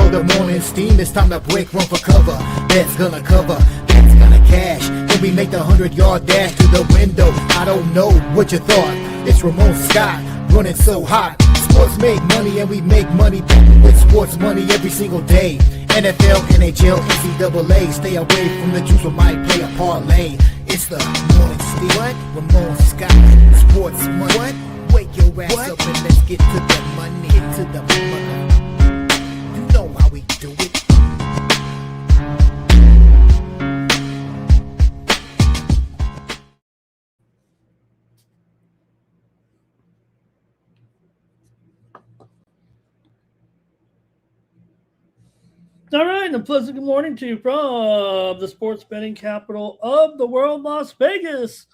for the morning steam. It's time to break, run for cover. That's gonna cover, that's gonna cash. Then we make the 100-yard dash to the window. I don't know what you thought. It's Ramon Scott, running so hot. Sports make money and we make money with sports money every single day. NFL, NHL, NCAA. Stay away from the juice, we might play a parlay. It's the morning steam. What? Ramon Scott, sports money. What? Wake your ass up and let's get to the money. Get to the money. You know how we do it. All right, and a pleasant good morning to you from the sports betting capital of the world, Las Vegas.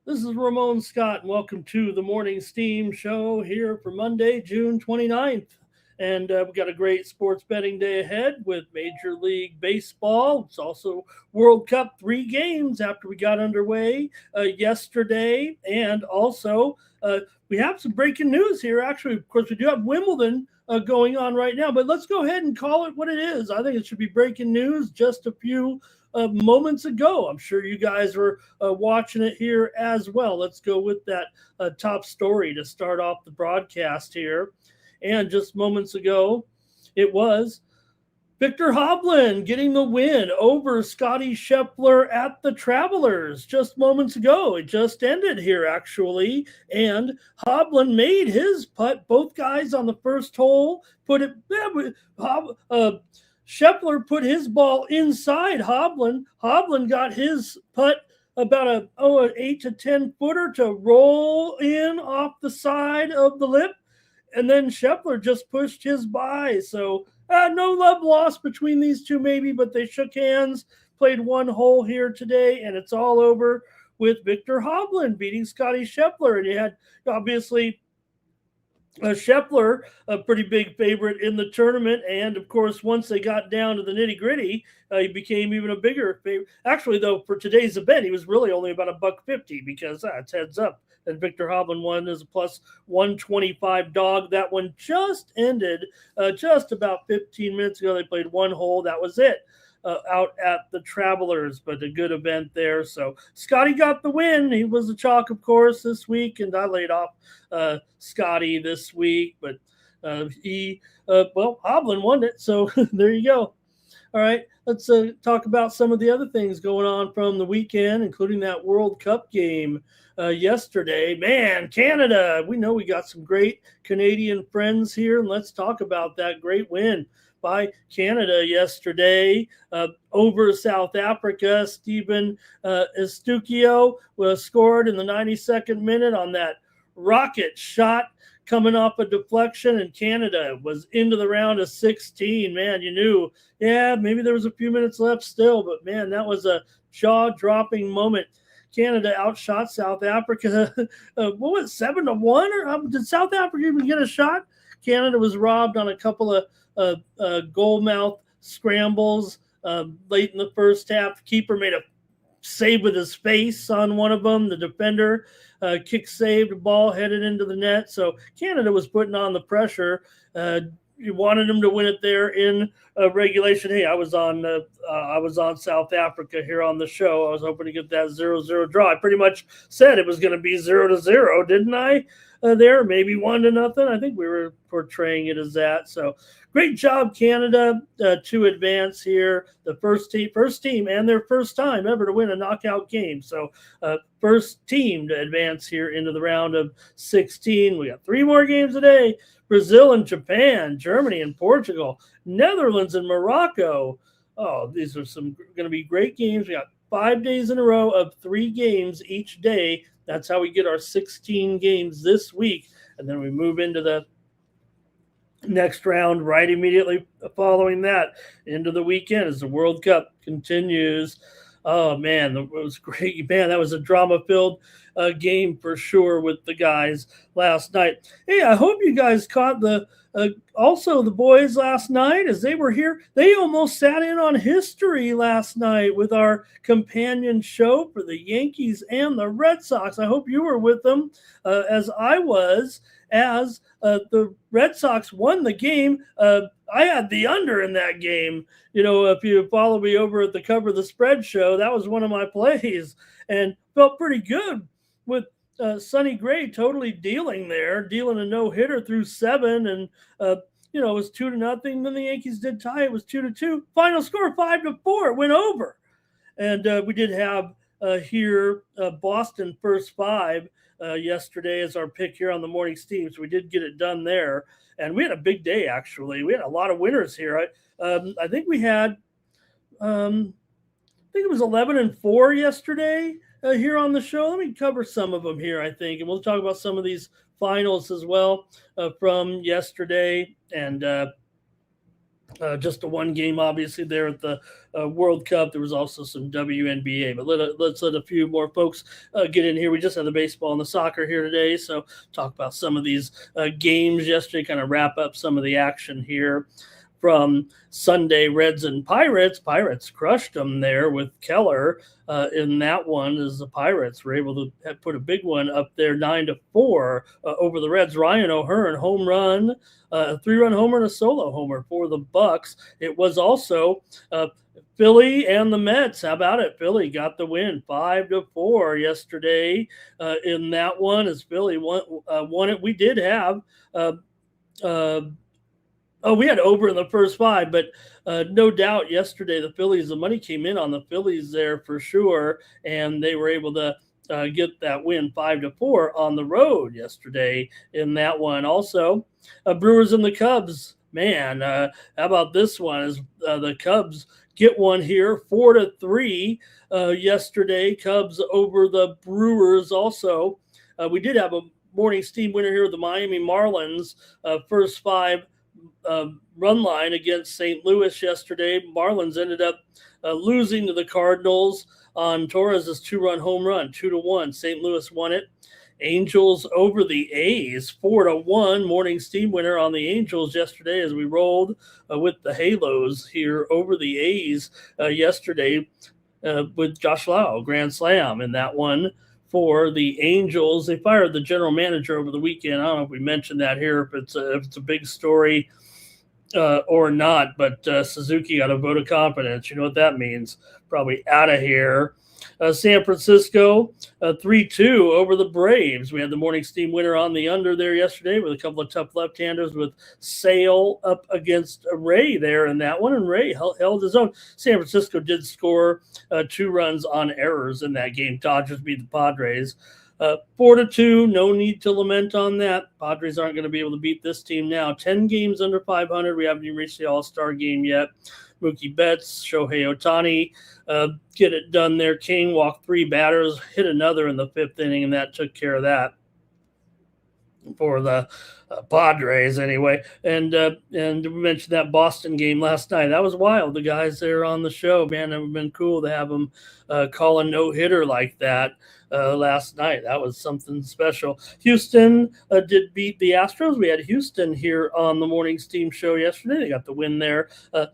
This is Ramon Scott, and welcome to the Morning Steam Show here for Monday, June 29th. And we've got a great sports betting day ahead with Major League Baseball. It's also World Cup, 3 games after we got underway yesterday. And also, we have some breaking news here. Actually, of course, we do have Wimbledon going on right now, but let's go ahead and call it what it is. I think it should be breaking news just a few moments ago. I'm sure you guys were watching it here as well. Let's go with that top story to start off the broadcast here. And just moments ago, it was Victor Hovland getting the win over Scottie Scheffler at the Travelers just moments ago. It just ended here, actually. And Hovland made his putt. Both guys on the first hole put it. Scheffler put his ball inside Hovland. Hovland got his putt about an 8 to 10 footer to roll in off the side of the lip. And then Scheffler just pushed his by. So no love lost between these two maybe, but they shook hands, played one hole here today, and it's all over with Victor Hovland beating Scottie Scheffler. And you had, obviously, Scheffler, a pretty big favorite in the tournament. And, of course, once they got down to the nitty-gritty, he became even a bigger favorite. Actually, though, for today's event, he was really only about $1.50 because it's heads up. And Victor Hovland won as a plus 125 dog. That one just ended just about 15 minutes ago. They played one hole. That was it out at the Travelers, but a good event there. So Scottie got the win. He was a chalk, of course, this week, and I laid off Scottie this week. But Hovland won it, so there you go. All right, let's talk about some of the other things going on from the weekend, including that World Cup game yesterday. Man, Canada, we know we got some great Canadian friends here, and let's talk about that great win by Canada yesterday over South Africa. Stephen Estuquio scored in the 92nd minute on that rocket shot coming off a deflection, and Canada was into the round of 16. Man, you knew, maybe there was a few minutes left still, but man, that was a jaw-dropping moment. Canada outshot South Africa. What was it, 7-1? Or did South Africa even get a shot? Canada was robbed on a couple of goal mouth scrambles late in the first half. The keeper made a save with his face on one of them. The defender kick saved, the ball headed into the net. So Canada was putting on the pressure. You wanted them to win it there in regulation. Hey, I was on South Africa here on the show. I was hoping to get that 0-0 draw. I pretty much said it was going to be 0-0, didn't I? There, maybe 1-0. I think we were portraying it as that. So great job, Canada, to advance here. The first team, and their first time ever to win a knockout game. So first team to advance here into the round of 16. We got 3 more games today. Brazil and Japan, Germany and Portugal, Netherlands and Morocco. Oh, these are going to be great games. We got 5 days in a row of 3 games each day. That's how we get our 16 games this week. And then we move into the next round right immediately following that into the weekend as the World Cup continues. Oh, man, it was great. Man, that was a drama-filled game for sure with the guys last night. Hey, I hope you guys caught also the boys last night as they were here. They almost sat in on history last night with our companion show for the Yankees and the Red Sox. I hope you were with them as I was, as the Red Sox won the game. I had the under in that game. If you follow me over at the Cover the Spread show, that was one of my plays and felt pretty good with Sonny Gray totally dealing a no-hitter through 7. And, it was 2-0. Then the Yankees did tie. It was 2-2. Final score 5-4. It went over. And we did have here Boston first 5 yesterday as our pick here on the morning steam. So we did get it done there. And we had a big day, actually. We had a lot of winners here. I think we had, I think it was 11-4 yesterday here on the show. Let me cover some of them here, I think. And we'll talk about some of these finals as well from yesterday. And just the one game, obviously, there at the World Cup. There was also some WNBA. But let's let a few more folks get in here. We just had the baseball and the soccer here today. So talk about some of these games yesterday, kind of wrap up some of the action here from Sunday. Reds and Pirates. Pirates crushed them there with Keller in that one, as the Pirates were able to put a big one up there, 9-4 over the Reds. Ryan O'Hearn, home run, a 3-run homer and a solo homer for the Bucks. It was also Philly and the Mets. How about it? Philly got the win, 5-4 yesterday in that one, as Philly won it. We did have we had over in the first 5, but no doubt yesterday the money came in on the Phillies there for sure, and they were able to get that win 5-4 on the road yesterday in that one. Also, Brewers and the Cubs. Man, how about this one? As the Cubs get one here, 4-3 yesterday. Cubs over the Brewers. Also, we did have a morning steam winner here with the Miami Marlins, first 5 run line against St. Louis yesterday. Marlins ended up losing to the Cardinals on Torres' 2-run home run, 2-1. St. Louis won it. Angels over the A's, 4-1. Morning steam winner on the Angels yesterday as we rolled with the Halos here over the A's yesterday with Josh Lau, grand slam in that one for the Angels. They fired the general manager over the weekend. I don't know if we mentioned that here, if it's a big story or not, but Suzuki got a vote of confidence. You know what that means? Probably out of here. San Francisco, 3-2 over the Braves. We had the morning steam winner on the under there yesterday with a couple of tough left-handers with Sale up against Ray there in that one, and Ray held his own. San Francisco did score 2 runs on errors in that game. Dodgers beat the Padres 4-2. No need to lament on that. Padres aren't going to be able to beat this team now. 10 games under 500. We haven't even reached the All-Star game yet. Mookie Betts, Shohei Ohtani, get it done there. King walked 3 batters, hit another in the 5th inning, and that took care of that for the Padres anyway. And we mentioned that Boston game last night. That was wild. The guys there on the show, man, it would have been cool to have them call a no-hitter like that last night. That was something special. Houston did beat the Astros. We had Houston here on the morning steam show yesterday. They got the win there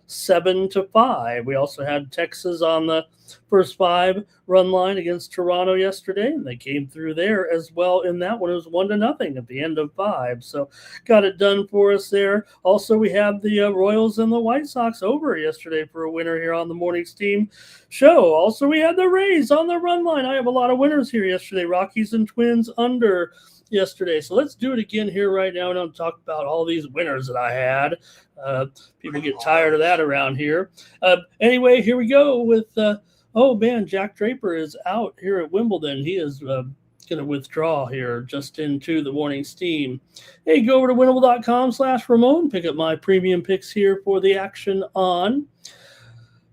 7-5. We also had Texas on the first 5 run line against Toronto yesterday, and they came through there as well in that one. It was 1-0 at the end of 5. So got it done for us there. Also, we have the Royals and the White Sox over yesterday for a winner here on the morning steam show. Also, we had the Rays on the run line. I have a lot of winners here yesterday. Rockies and Twins under yesterday. So let's do it again here right now, and I'll talk about all these winners that I had. People get tired of that around here. Anyway, here we go with oh man, Jack Draper is out here at Wimbledon. He is going to withdraw here just into the morning steam. Hey, go over to winnable.com/Ramon. Pick up my premium picks here for the action on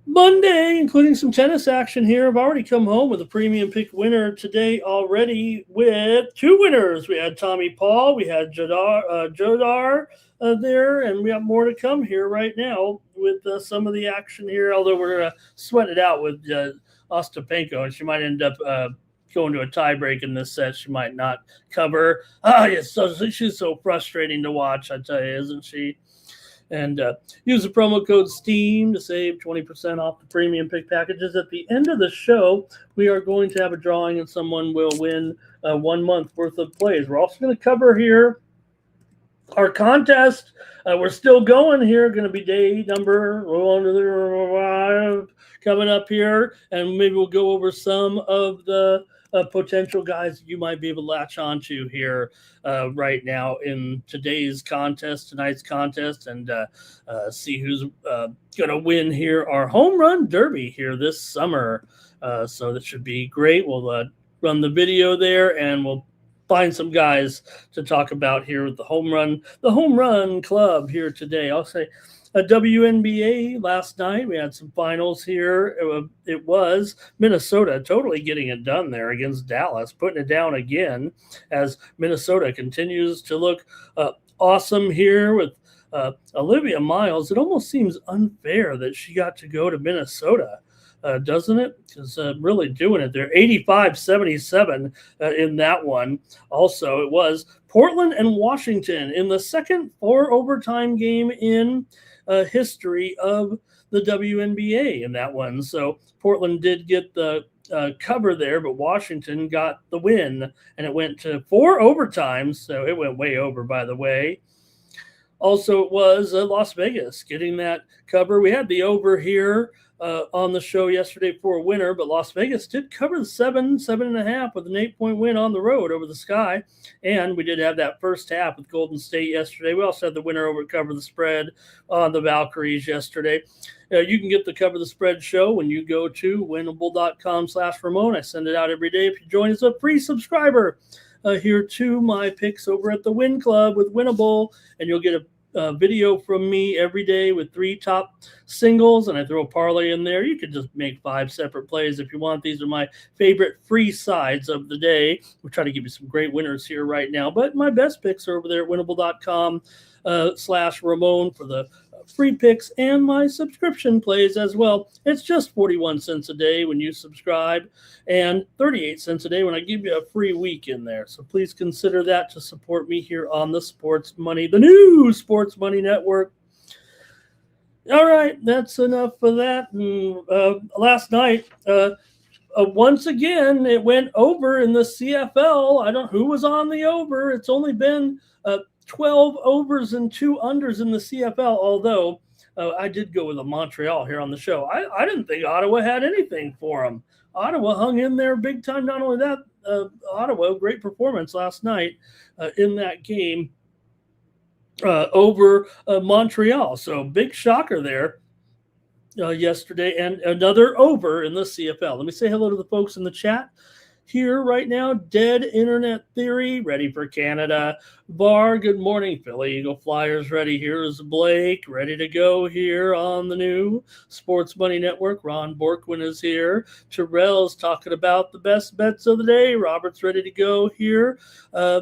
Monday, including some tennis action here. I've already come home with a premium pick winner today already with 2 winners. We had Tommy Paul, we had Jodar there, and we have more to come here right now with some of the action here, although we're sweating it out with Ostapenko, and she might end up going to a tie break in this set. She might not cover. Yes, she's so frustrating to watch, I tell you, isn't she? And use the promo code STEAM to save 20% off the premium pick packages. At the end of the show, we are going to have a drawing, and someone will win 1 month worth of plays. We're also going to cover here our contest, we're still going here. Going to be day number 5 coming up here, and maybe we'll go over some of the potential guys you might be able to latch onto here right now in tonight's contest, and see who's going to win here our home run derby here this summer. So that should be great. We'll run the video there, and we'll find some guys to talk about here with the home run club here today. I'll say a WNBA last night. We had some finals here. It was Minnesota totally getting it done there against Dallas, putting it down again as Minnesota continues to look awesome here with Olivia Miles. It almost seems unfair that she got to go to Minnesota. Doesn't it? Because really doing it there. 85-77 in that one. Also, it was Portland and Washington in the second 4-overtime game in history of the WNBA in that one. So Portland did get the cover there, but Washington got the win, and it went to 4 overtimes. So it went way over, by the way. Also, it was Las Vegas getting that cover. We had the over here on the show yesterday for a winner, but Las Vegas did cover the 7.5 with an 8-point win on the road over the Sky. And we did have that first half with Golden State yesterday. We also had the winner over cover the spread on the Valkyries yesterday. You can get the cover the spread show when you go to winnable.com/Ramon. I send it out every day. If you join as a free subscriber here to my picks over at the Win Club with Winnable, and you'll get a video from me every day with 3 top singles, and I throw a parlay in there. You could just make 5 separate plays if you want. These are my favorite free sides of the day. We'll try to give you some great winners here right now, but my best picks are over there at winnable.com/Ramon for the free picks and my subscription plays as well. It's just 41 cents a day when you subscribe, and 38 cents a day when I give you a free week in there. So please consider that to support me here on the the new Sports Money Network. All right, that's enough for that. And, last night, once again, it went over in the CFL. I don't know who was on the over. It's only been 12 overs and 2 unders in the CFL, although I did go with a Montreal here on the show. I didn't think Ottawa had anything for them. Ottawa hung in there big time. Not only that, Ottawa, great performance last night in that game over Montreal. So big shocker there yesterday, and another over in the CFL. Let me say hello to the folks in the chat here right now. Dead Internet Theory, ready for Canada. Bar, good morning. Philly Eagle Flyers, ready. Here's Blake, ready to go here on the new Sports Money Network. Ron Borkwin is here. Terrell's talking about the best bets of the day. Robert's ready to go here. I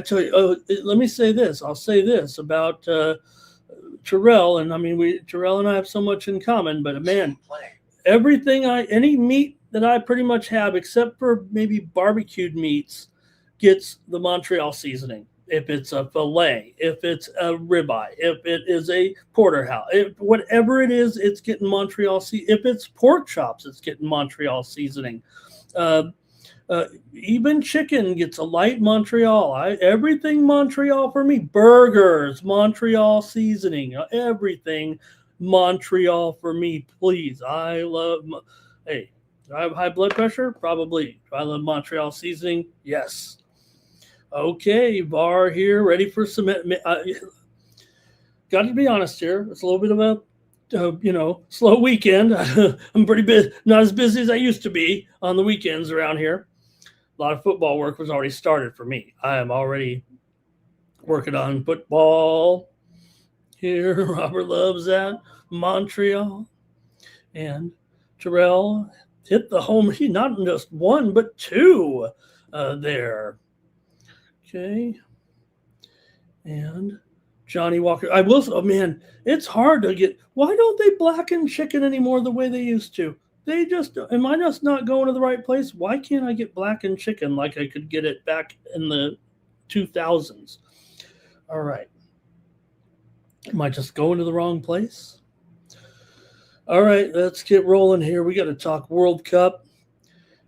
tell you, let me say this. I'll say this about Terrell, and I mean, Terrell and I have so much in common, but man, any meat that I pretty much have, except for maybe barbecued meats, gets the Montreal seasoning. If it's a filet, if it's a ribeye, if it is a porterhouse, whatever it is, it's getting Montreal seasoning. If it's pork chops, it's getting Montreal seasoning. Even chicken gets a light Montreal. Everything Montreal for me. Burgers, Montreal seasoning. Everything Montreal for me, please. I love. Hey. Do I have high blood pressure? Probably. Do I love Montreal seasoning? Yes. Okay, Bar here, ready for some. Got to be honest here. It's a little bit of a, slow weekend. I'm pretty busy, not as busy as I used to be on the weekends around here. A lot of football work was already started for me. I am already working on football here. Robert loves that. Montreal and Terrell hit the home, not just 1, but 2 there. Okay. And Johnny Walker. I will say, man, it's hard to get. Why don't they blacken chicken anymore the way they used to? They just, am I just not going to the right place? Why can't I get blackened chicken like I could get it back in the 2000s? All right. Am I just going to the wrong place? All right, let's get rolling here. We got to talk World Cup.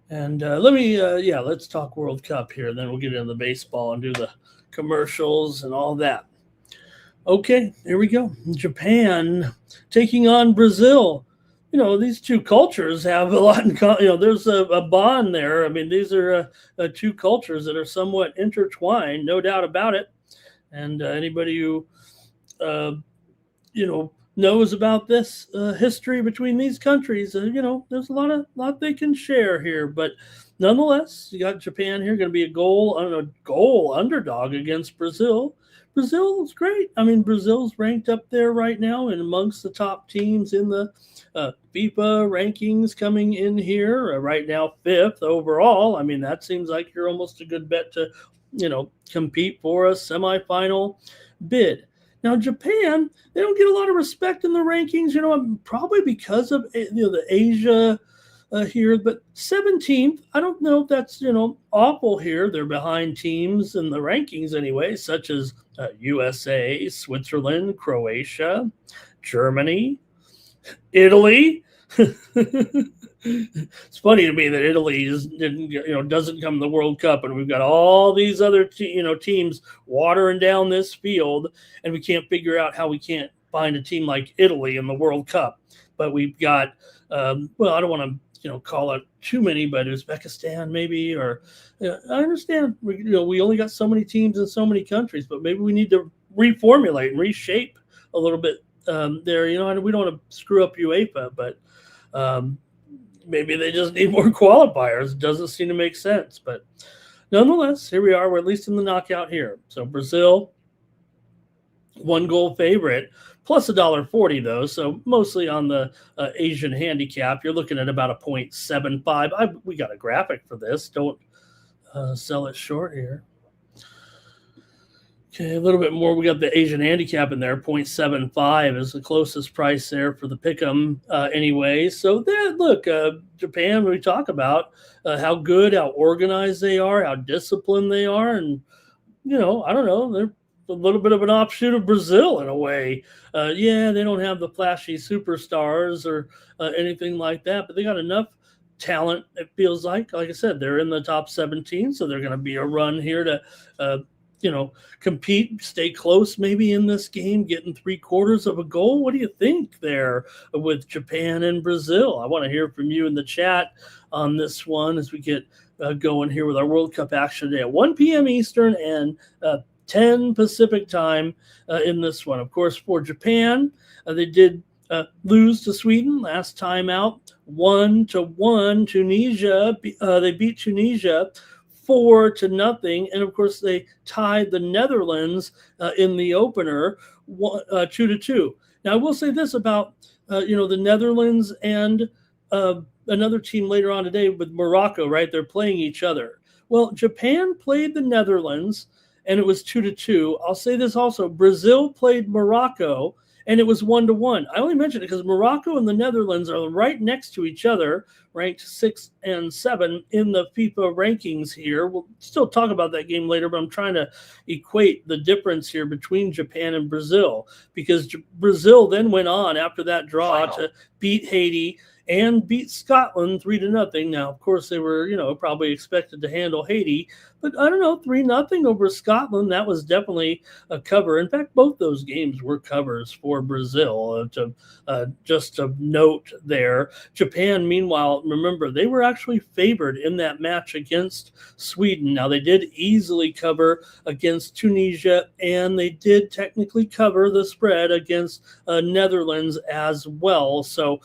And let's talk World Cup here. Then we'll get into the baseball and do the commercials and all that. Okay, here we go. Japan taking on Brazil. These two cultures have a lot in common. There's a bond there. I mean, these are two cultures that are somewhat intertwined, no doubt about it. And anybody who, knows about this history between these countries, there's a lot they can share here. But nonetheless, you got Japan here going to be a goal underdog against Brazil. Brazil's great. I mean, Brazil's ranked up there right now and amongst the top teams in the FIFA rankings coming in here. Right now, 5th overall. I mean, that seems like you're almost a good bet to, compete for a semifinal bid. Now, Japan, they don't get a lot of respect in the rankings, probably because of, the Asia here, but 17th, I don't know if that's, awful here. They're behind teams in the rankings anyway, such as USA, Switzerland, Croatia, Germany, Italy. It's funny to me that Italy doesn't come to the World Cup, and we've got all these other teams watering down this field, and we can't figure out how we can't find a team like Italy in the World Cup. But we've got, I don't want to call it too many, but Uzbekistan maybe, or I understand we only got so many teams in so many countries, but maybe we need to reformulate and reshape a little bit there. We don't want to screw up UEFA, but maybe they just need more qualifiers. It doesn't seem to make sense, but nonetheless, here we are. We're at least in the knockout here. So Brazil, 1-goal favorite, plus $1.40 though. So mostly on the Asian handicap, you're looking at about a 0.75. We got a graphic for this. Don't sell it short here. Okay, a little bit more. We got the Asian handicap in there. 0.75 is the closest price there for the pick'em anyway. So that look, Japan, we talk about how good, how organized they are, how disciplined they are. And, I don't know, they're a little bit of an offshoot of Brazil in a way. They don't have the flashy superstars or anything like that, but they got enough talent, it feels like. Like I said, they're in the top 17, so they're going to be a run here to compete, stay close maybe in this game, getting 3/4 of a goal. What do you think there with Japan and Brazil? I want to hear from you in the chat on this one as we get going here with our World Cup action today at 1 p.m. Eastern and 10 Pacific time in this one. Of course, for Japan, they did lose to Sweden last time out, 1-1. Tunisia, they beat Tunisia 4-0, and of course they tied the Netherlands in the opener 2-2. Now I will say this about the Netherlands and another team later on today with Morocco, right? They're playing each other. Well, Japan played the Netherlands and it was 2-2. I'll say this also: Brazil played Morocco and it was 1-1. I only mention it because Morocco and the Netherlands are right next to each other, ranked 6 and 7 in the FIFA rankings here. We'll still talk about that game later, but I'm trying to equate the difference here between Japan and Brazil, because Brazil then went on after that draw to beat Haiti and beat Scotland 3-0. Now, of course, they were, probably expected to handle Haiti, but I don't know, 3-0 over Scotland. That was definitely a cover. In fact, both those games were covers for Brazil. Just to note there, Japan, meanwhile, remember, they were actually favored in that match against Sweden. Now, they did easily cover against Tunisia, and they did technically cover the spread against Netherlands as well. So,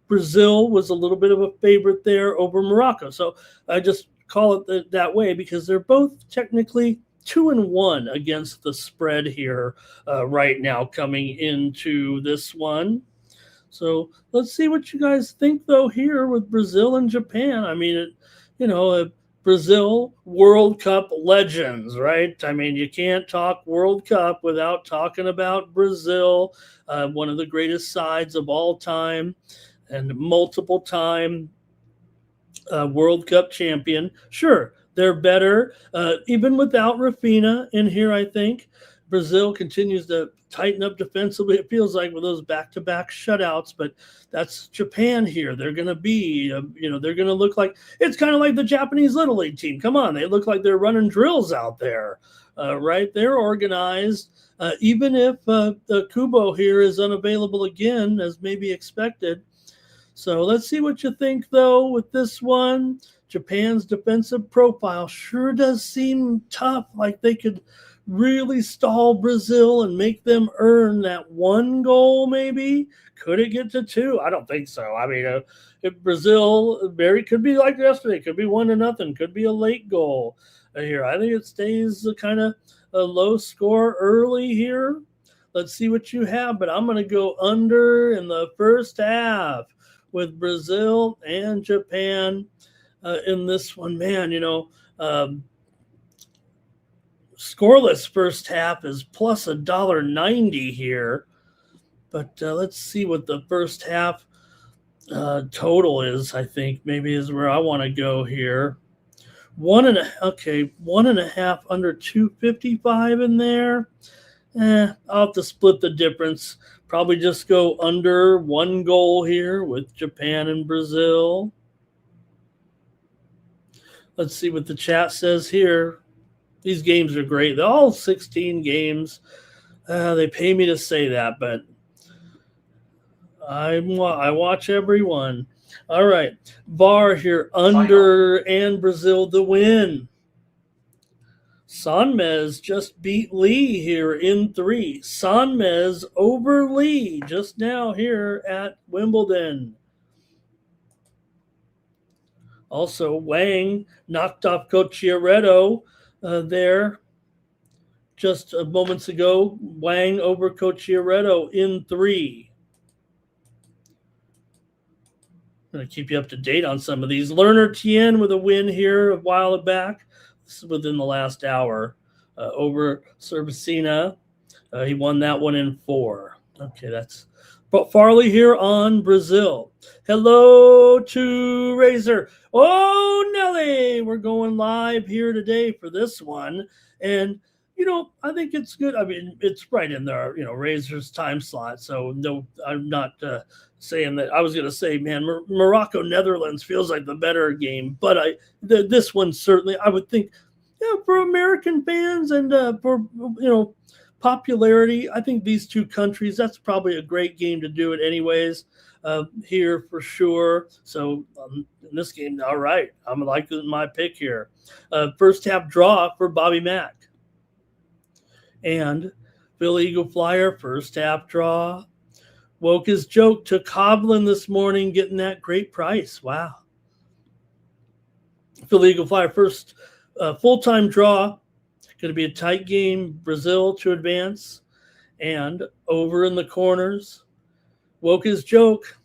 Brazil was a little bit of a favorite there over Morocco. So I just call it that way because they're both technically 2-1 against the spread here right now coming into this one. So let's see what you guys think, though, here with Brazil and Japan. I mean, Brazil World Cup legends, right? I mean, you can't talk World Cup without talking about Brazil, one of the greatest sides of all time, and multiple time World Cup champion. Sure, they're better, even without Rafinha in here, I think. Brazil continues to tighten up defensively, it feels like, with those back-to-back shutouts, but that's Japan here. They're going to be, they're going to look like, it's kind of like the Japanese Little League team. Come on, they look like they're running drills out there. right? They're organized, even if the Kubo here is unavailable again, as maybe expected. So let's see what you think, though, with this one. Japan's defensive profile sure does seem tough, like they could really stall Brazil and make them earn that one goal, maybe. Could it get to two? I don't think so. I mean, if Brazil could be like yesterday, could be 1-0, could be a late goal here. I think it stays kind of a low score early here. Let's see what you have, but I'm going to go under in the first half with Brazil and Japan in this one. Man, scoreless first half is plus $1.90 here. But let's see what the first half total is. I think maybe is where I want to go here. 1.5 under 255 in there. I'll have to split the difference. Probably just go under one goal here with Japan and Brazil. Let's see what the chat says here. These games are great. They're all 16 games. They pay me to say that, but I watch every one. All right. VAR here, under and Brazil the win. Sanmez just beat Lee here in 3. Sanmez over Lee just now here at Wimbledon. Also, Wang knocked off Cocchiaretto there just moments ago. Wang over Cocchiaretto in 3. I'm going to keep you up to date on some of these. Lerner Tien with a win here a while back. This is within the last hour over Cervicina. He won that one in 4. Okay, that's Farley here on Brazil. Hello to Razor. Oh, Nelly, we're going live here today for this one. And, I think it's good. I mean, it's right in there, Razor's time slot. So, no, I'm not saying that. I was going to say, man, Morocco, Netherlands feels like the better game. But this one certainly, I would think, for American fans and for, popularity, I think these two countries, that's probably a great game to do it anyways here for sure. So in this game, all right, I'm liking my pick here. First half draw for Bobby Mack. And Philly Eagle Flyer, first half draw. Woke his joke to Hovland this morning, getting that great price. Wow. Philly Eagle Flyer, first full-time draw. Going to be a tight game. Brazil to advance. And over in the corners, woke his joke.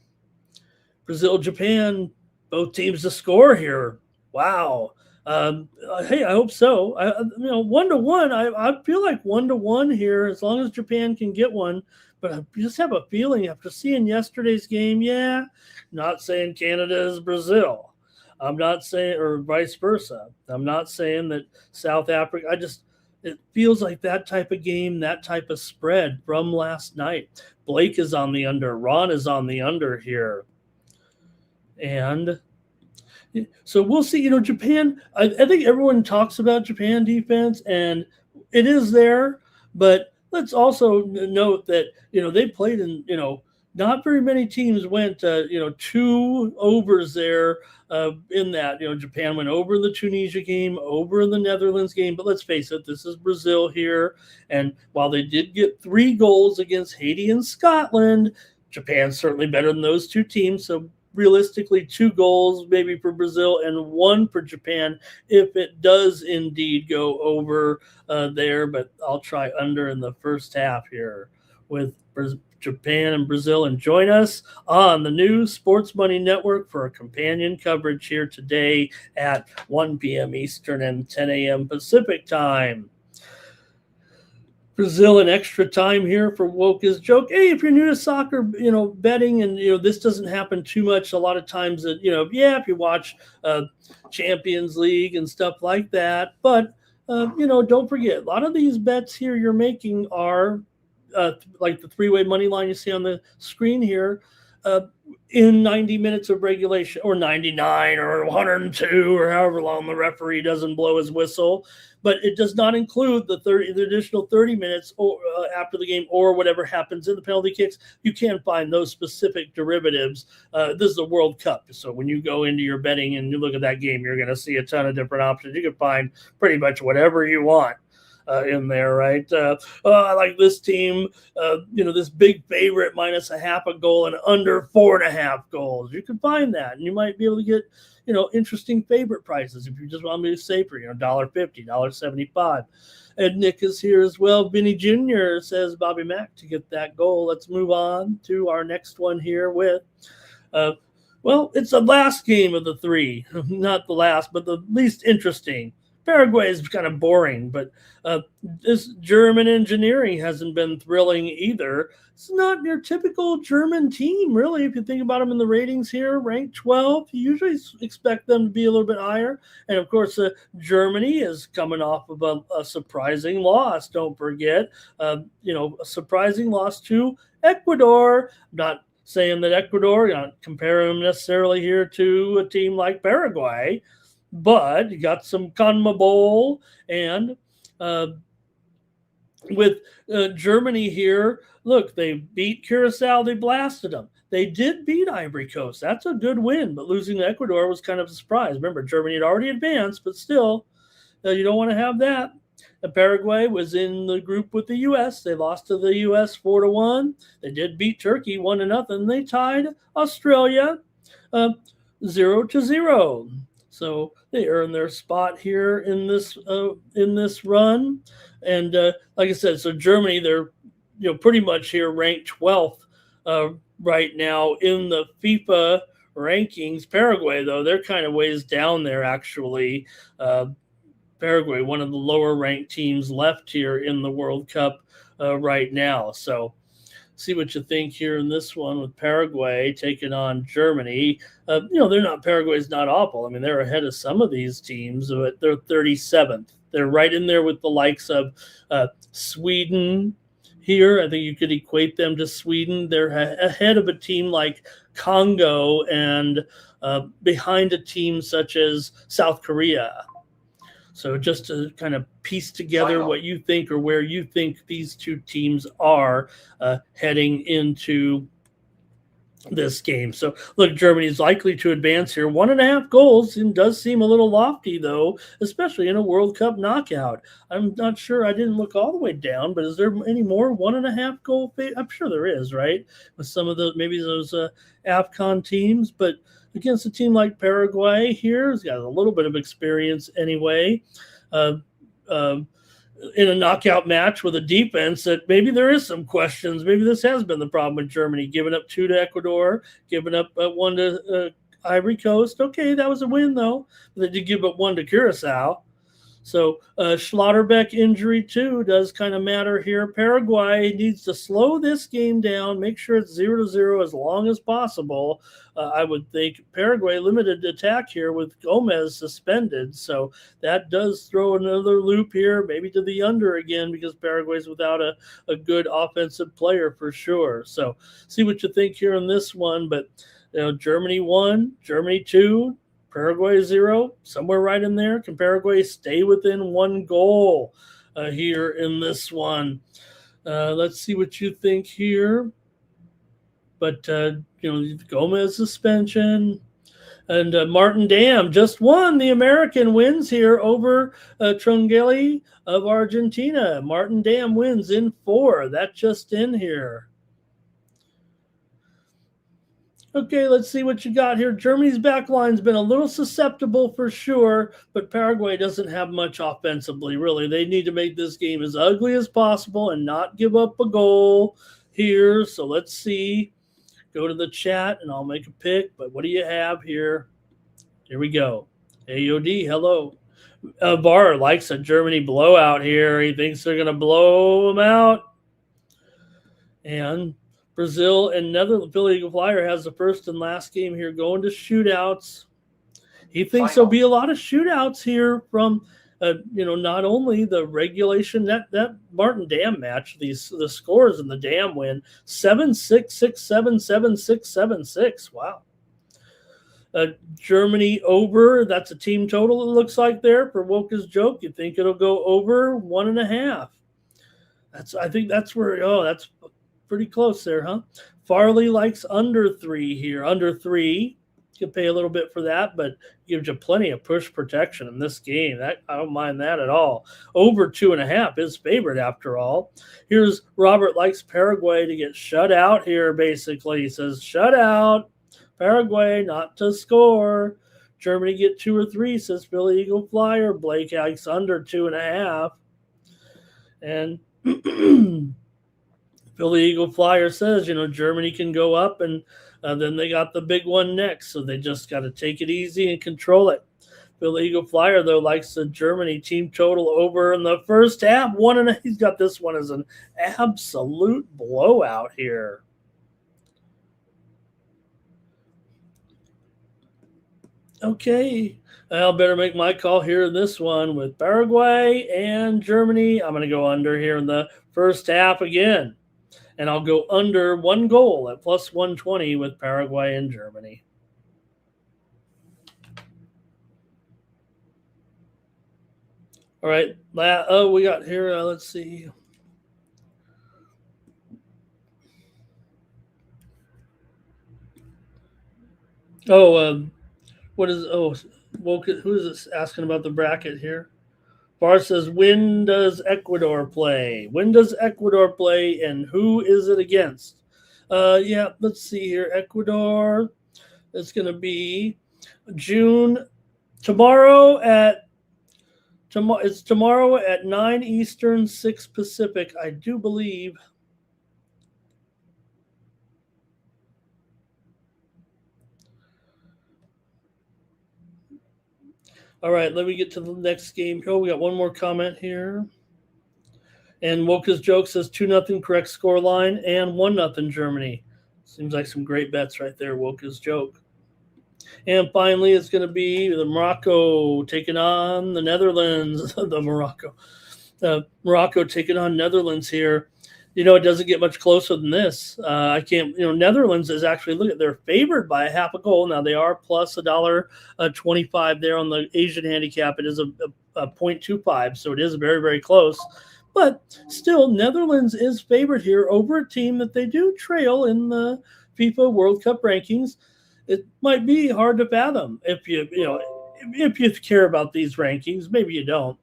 Brazil, Japan, both teams to score here. Wow. Hey, I hope so. 1-1. I feel like 1-1 here, as long as Japan can get one. But I just have a feeling after seeing yesterday's game, not saying Canada is Brazil. I'm not saying, or vice versa. I'm not saying that South Africa. It feels like that type of game, that type of spread from last night. Blake is on the under. Ron is on the under here. And so we'll see. Japan, I think everyone talks about Japan defense, and it is there. But let's also note that, they played in, not very many teams went, 2 overs there in that. Japan went over in the Tunisia game, over in the Netherlands game. But let's face it, this is Brazil here. And while they did get 3 goals against Haiti and Scotland, Japan's certainly better than those 2 teams. So realistically, 2 goals maybe for Brazil and 1 for Japan if it does indeed go over there. But I'll try under in the first half here with Japan and Brazil. And join us on the new Sports Money Network for a companion coverage here today at 1 p.m. Eastern and 10 a.m. Pacific time. Brazil in extra time here for Woke's joke. Hey, if you're new to soccer, betting, and this doesn't happen too much. A lot of times that if you watch Champions League and stuff like that, but don't forget, a lot of these bets here you're making are like the 3-way money line you see on the screen here. in 90 minutes of regulation, or 99 or 102 or however long the referee doesn't blow his whistle. But it does not include the additional 30 minutes or after the game, or whatever happens in the penalty kicks. You can't find those specific derivatives. This is the World Cup, so when you go into your betting and you look at that game, you're going to see a ton of different options. You can find pretty much whatever you want in there, right? I like this team, this big favorite minus a half a goal and under 4.5 goals. You can find that, and you might be able to get interesting favorite prices if you just want to be safer, $1.50, $1.75. And Nick is here as well. Vinny Jr. says Bobby Mack to get that goal. Let's move on to our next one here with, it's the last game of the three. Not the last, but the least interesting. Paraguay is kind of boring, but this German engineering hasn't been thrilling either. It's not your typical German team, really. If you think about them in the ratings here, ranked 12, you usually expect them to be a little bit higher. And of course, Germany is coming off of a surprising loss. Don't forget, a surprising loss to Ecuador. Not saying that Ecuador, not comparing them necessarily here to a team like Paraguay, but you got some CONMEBOL, and with Germany here, look, they beat Curacao, they blasted them. They did beat Ivory Coast. That's a good win, but losing to Ecuador was kind of a surprise. Remember, Germany had already advanced, but still, you don't want to have that. And Paraguay was in the group with the U.S. They lost to the U.S. 4-1. They did beat Turkey 1-0. They tied Australia 0-0. So they earned their spot here in this run. And like I said, so Germany, they're pretty much here ranked 12th right now in the FIFA rankings. Paraguay, though, they're kind of ways down there, actually. Paraguay, one of the lower ranked teams left here in the World Cup right now. So see what you think here in this one with Paraguay taking on Germany. Paraguay's not awful. I mean, they're ahead of some of these teams, but they're 37th. They're right in there with the likes of Sweden here. I think you could equate them to Sweden. They're ahead of a team like Congo and behind a team such as South Korea. So just to kind of piece together what you think, or where you think these two teams are heading into this game. So look, Germany is likely to advance here. 1.5 goals, and does seem a little lofty, though, especially in a World Cup knockout. I'm not sure. I didn't look all the way down, but is there any more 1.5 goal? I'm sure there is, right? With some of maybe those AFCON teams, but against a team like Paraguay here, he's got a little bit of experience anyway. In a knockout match with a defense that maybe there is some questions. Maybe this has been the problem with Germany, giving up 2 to Ecuador, giving up 1 to Ivory Coast. Okay, that was a win, though. They did give up 1 to Curacao. So Schlotterbeck injury, too, does kind of matter here. Paraguay needs to slow this game down, make sure it's 0-0 as long as possible. I would think Paraguay limited attack here with Gomez suspended. So that does throw another loop here, maybe to the under again, because Paraguay's without a good offensive player for sure. So see what you think here on this one. But Germany 1, Germany 2, Paraguay 0, somewhere right in there. Can Paraguay stay within 1 goal here in this one? Let's see what you think here. But, Gomez suspension. And Martin Dam just won the American wins here over Trungeli of Argentina. Martin Dam wins in 4. That's just in here. Okay, let's see what you got here. Germany's back line's been a little susceptible for sure, but Paraguay doesn't have much offensively, really. They need to make this game as ugly as possible and not give up a goal here. So let's see. Go to the chat, and I'll make a pick. But what do you have here? Here we go. AOD, hello. Var likes a Germany blowout here. He thinks they're going to blow them out. And Brazil and Netherlands, Philly Eagle Flyer has the first and last game here going to shootouts. He thinks there'll be a lot of shootouts here from not only the regulation, that Martin Dam match, the scores in the Dam win 7-6, 6-7, 7-6, 7-6. Wow. Germany over. That's a team total, it looks like there for Woka's joke. You think it'll go over 1.5? I think that's where, that's pretty close there, huh? Farley likes under 3 here. Under 3. You can pay a little bit for that, but gives you plenty of push protection in this game. I don't mind that at all. Over 2.5 is favorite after all. Here's Robert likes Paraguay to get shut out here, basically. He says, shut out. Paraguay not to score. Germany get 2 or 3, says Philly Eagle Flyer. Blake likes under 2.5. And Philly Eagle Flyer says, Germany can go up, and then they got the big one next. So they just got to take it easy and control it. Philly Eagle Flyer, though, likes the Germany team total over in the first half. 1.5. He's got this one as an absolute blowout here. Okay, I'll better make my call here in this one with Paraguay and Germany. I'm going to go under here in the first half again. And I'll go under 1 goal at plus 120 with Paraguay and Germany. All right, we got here, let's see. Who is this asking about the bracket here? Bar says, when does Ecuador play? When does Ecuador play, and who is it against? Let's see here. Ecuador, it's going to be tomorrow at 9 Eastern, 6 Pacific, I do believe. All right, let me get to the next game. We got one more comment here. And Woka's joke says 2-0 correct score line and 1-0 Germany. Seems like some great bets right there, Woka's joke. And finally, it's going to be the Morocco taking on the Netherlands. Morocco taking on Netherlands here. It doesn't get much closer than this. Netherlands is actually, they're favored by 0.5 goal. Now they are plus $1.25 there on the Asian handicap. It is a 0.25, so it is very, very close. But still, Netherlands is favored here over a team that they do trail in the FIFA World Cup rankings. It might be hard to fathom if you care about these rankings. Maybe you don't.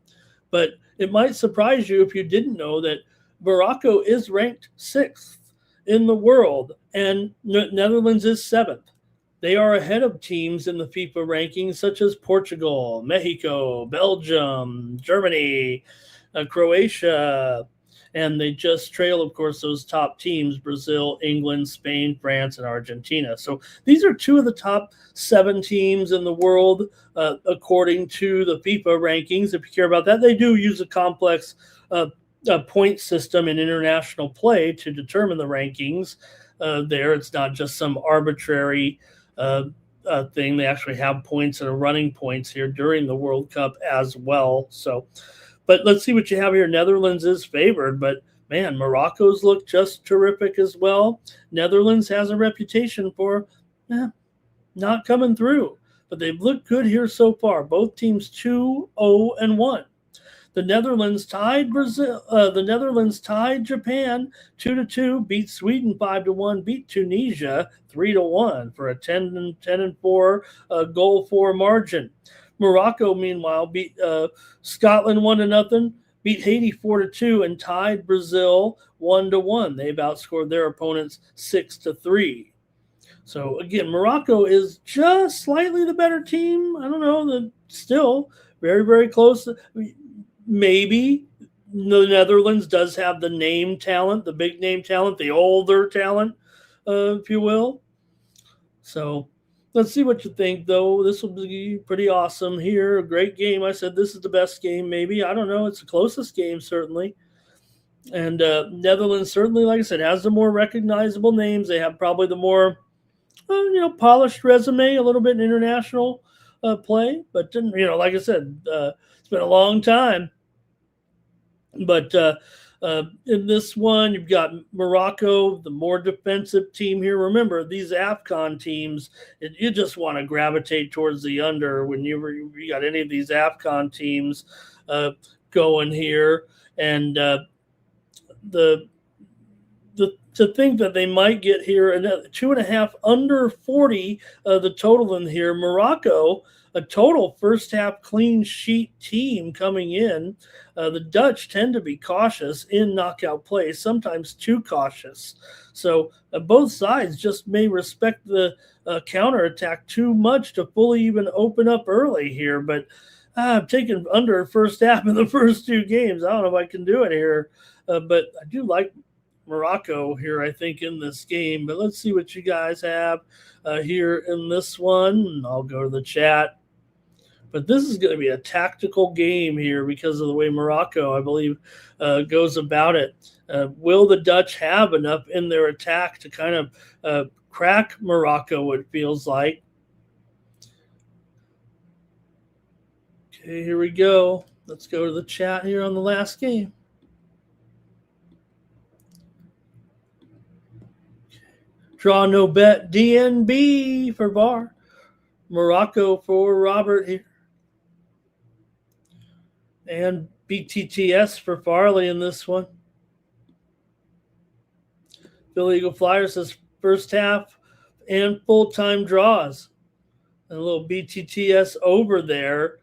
But it might surprise you if you didn't know that Morocco is ranked 6th in the world, and Netherlands is 7th. They are ahead of teams in the FIFA rankings such as Portugal, Mexico, Belgium, Germany, Croatia, and they just trail, of course, those top teams: Brazil, England, Spain, France, and Argentina. So these are 2 of the top 7 teams in the world, according to the FIFA rankings. If you care about that, they do use a complex point system in international play to determine the rankings. There, it's not just some arbitrary thing. They actually have points and are running points here during the World Cup as well. So, but let's see what you have here. Netherlands is favored, but man, Morocco's look just terrific as well. Netherlands has a reputation for not coming through, but they've looked good here so far. Both teams 2-0-1. The Netherlands tied Brazil. The Netherlands tied Japan 2-2. Beat Sweden 5-1. Beat Tunisia 3-1 for a 10-4 goal for margin. Morocco, meanwhile, beat Scotland 1-0. Beat Haiti 4-2 and tied Brazil 1-1. They've outscored their opponents 6-3. So again, Morocco is just slightly the better team. I don't know. Still very, very close. Maybe the Netherlands does have the name talent, the big name talent, the older talent, if you will. So let's see what you think, though. This will be pretty awesome here. A great game. I said this is the best game, maybe. I don't know. It's the closest game, certainly. And Netherlands certainly, like I said, has the more recognizable names. They have probably the more, polished resume, a little bit international play, but didn't, like I said, it's been a long time. But in this one, you've got Morocco, the more defensive team here. Remember, these AFCON teams, you just want to gravitate towards the under when you got any of these AFCON teams going here. And to think that they might get here another 2.5 under 40, the total in here. Morocco, a total first half clean sheet team coming in. The Dutch tend to be cautious in knockout play, sometimes too cautious. So both sides just may respect the counterattack too much to fully even open up early here. But I'm taking under first half in the first two games. I don't know if I can do it here, but I do like Morocco here, I think, in this game. But let's see what you guys have here in this one. I'll go to the chat. But this is going to be a tactical game here because of the way Morocco, I believe, goes about it. Will the Dutch have enough in their attack to kind of crack Morocco, it feels like? Okay, here we go. Let's go to the chat here on the last game. Draw no bet. DNB for VAR. Morocco for Robert here. And BTTS for Farley in this one. Philly Eagle Flyer says first half and full-time draws. And a little BTTS over there.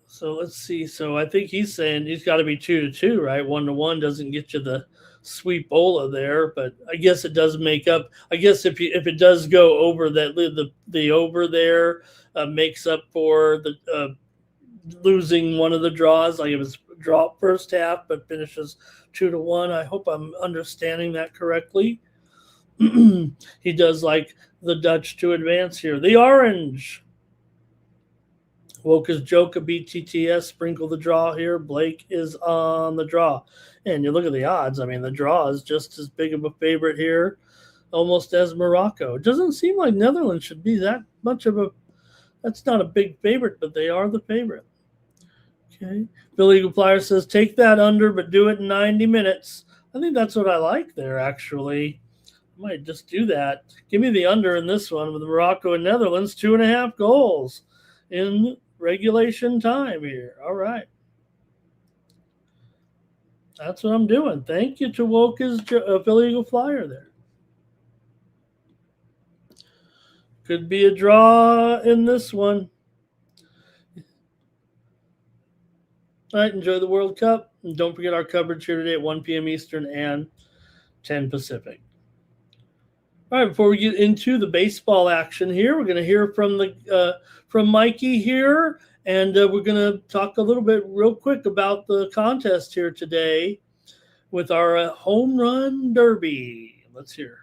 So let's see. So I think he's saying he's got to be 2-2, right? 1-1 doesn't get you the sweep Ola there, but I guess it does make up. I guess if it does go over that, the over there makes up for the losing one of the draws. Like it was draw first half, but finishes 2-1. I hope I'm understanding that correctly. He does like the Dutch to advance here. The orange. Woka's Joka BTTS sprinkle the draw here. Blake is on the draw. And you look at the odds. I mean, the draw is just as big of a favorite here, almost as Morocco. It doesn't seem like Netherlands should be that much of a – that's not a big favorite, but they are the favorite. Okay. Billy Eagle Flyer says, take that under, but do it in 90 minutes. I think that's what I like there, actually. I might just do that. Give me the under in this one with Morocco and Netherlands, 2.5 goals in regulation time here. All right. That's what I'm doing. Thank you to Woka's Philly Eagle Flyer there. Could be a draw in this one. All right, enjoy the World Cup. And don't forget our coverage here today at 1 p.m. Eastern and 10 Pacific. All right, before we get into the baseball action here, we're going to hear from Mikey here, and we're going to talk a little bit real quick about the contest here today with our home run derby. Let's hear.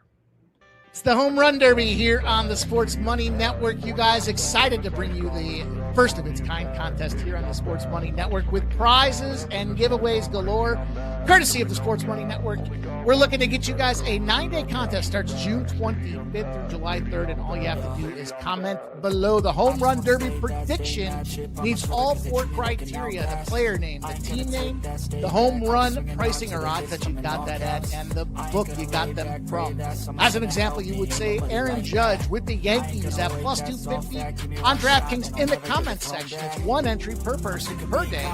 It's the Home Run Derby here on the Sports Money Network. You guys excited to bring you the first of its kind contest here on the Sports Money Network with prizes and giveaways galore, courtesy of the Sports Money Network. We're looking to get you guys a 9-day contest. Starts June 25th through July 3rd, and all you have to do is comment below. The Home Run Derby prediction needs all 4 criteria: the player name, the team name, the home run pricing or odds that you got that at, and the book you got them from. As an example, you would say Aaron Judge with the Yankees at plus 250 on DraftKings in the comments section. It's 1 entry per person per day.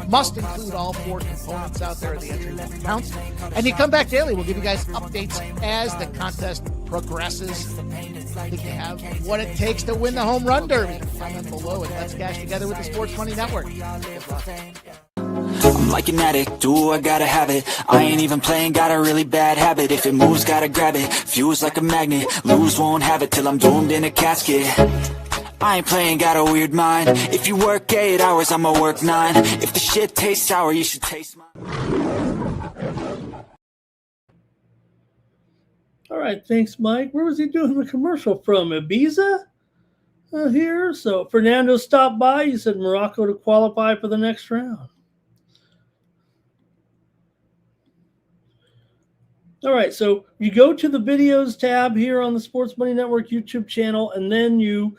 Must include all 4 components out there. The entry limit counts. And you come back daily. We'll give you guys updates as the contest progresses. I think you have what it takes to win the Home Run Derby. Comment below, and let's cash together with the Sports Money Network. I'm like an addict, do I gotta have it. I ain't even playing, got a really bad habit. If it moves, gotta grab it, fuse like a magnet. Lose, won't have it till I'm doomed in a casket. I ain't playing, got a weird mind. If you work 8 hours, I'ma work 9. If the shit tastes sour, you should taste mine. All right, thanks, Mike. Where was he doing the commercial from? Ibiza here? So Fernando stopped by. He said Morocco to qualify for the next round. All right, so you go to the videos tab here on the Sports Money Network YouTube channel, and then you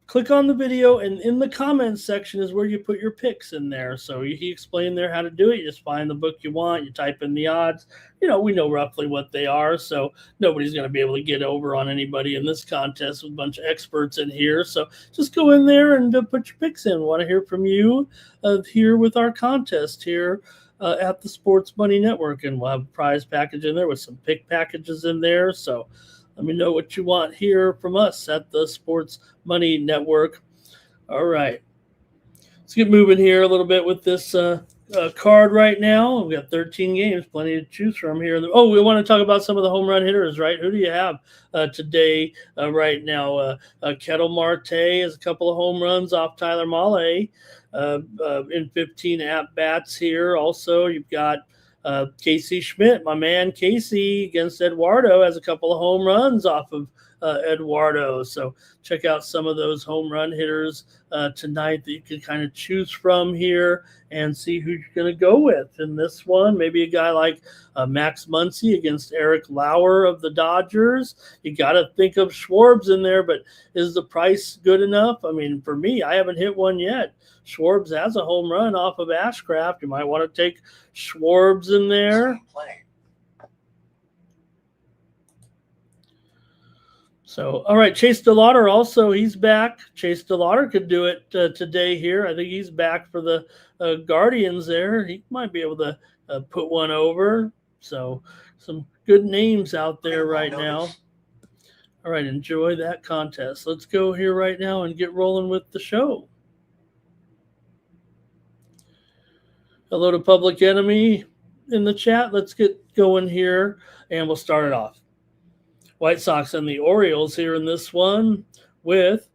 click on the video, and in the comments section is where you put your picks in there. So he explained there how to do it. You just find the book you want, you type in the odds. We know roughly what they are, so nobody's going to be able to get over on anybody in this contest with a bunch of experts in here. So just go in there and put your picks in. We want to hear from you here with our contest here. At the Sports Money Network, and we'll have a prize package in there with some pick packages in there. So let me know what you want here from us at the Sports Money Network. All right, let's get moving here a little bit with this card right now. We've got 13 games, plenty to choose from here. Oh, we want to talk about some of the home run hitters, right? Who do you have today right now? Kettle Marte has a couple of home runs off Tyler Mahle. In 15 at-bats here. Also, you've got Casey Schmidt, my man Casey, against Eduardo, has a couple of home runs off of Eduardo. So check out some of those home run hitters tonight that you can kind of choose from here and see who you're going to go with in this one. Maybe a guy like Max Muncy against Eric Lauer of the Dodgers. You got to think of Schwartz in there, but is the price good enough? I mean, for me, I haven't hit one yet. Schwartz has a home run off of Ashcraft. You might want to take Schwartz in there. So, all right, Chase DeLauder also, he's back. Chase DeLauder could do it today here. I think he's back for the Guardians there. He might be able to put one over. So, some good names out there right now. All right, enjoy that contest. Let's go here right now and get rolling with the show. Hello to Public Enemy in the chat. Let's get going here, and we'll start it off. White Sox and the Orioles here in this one with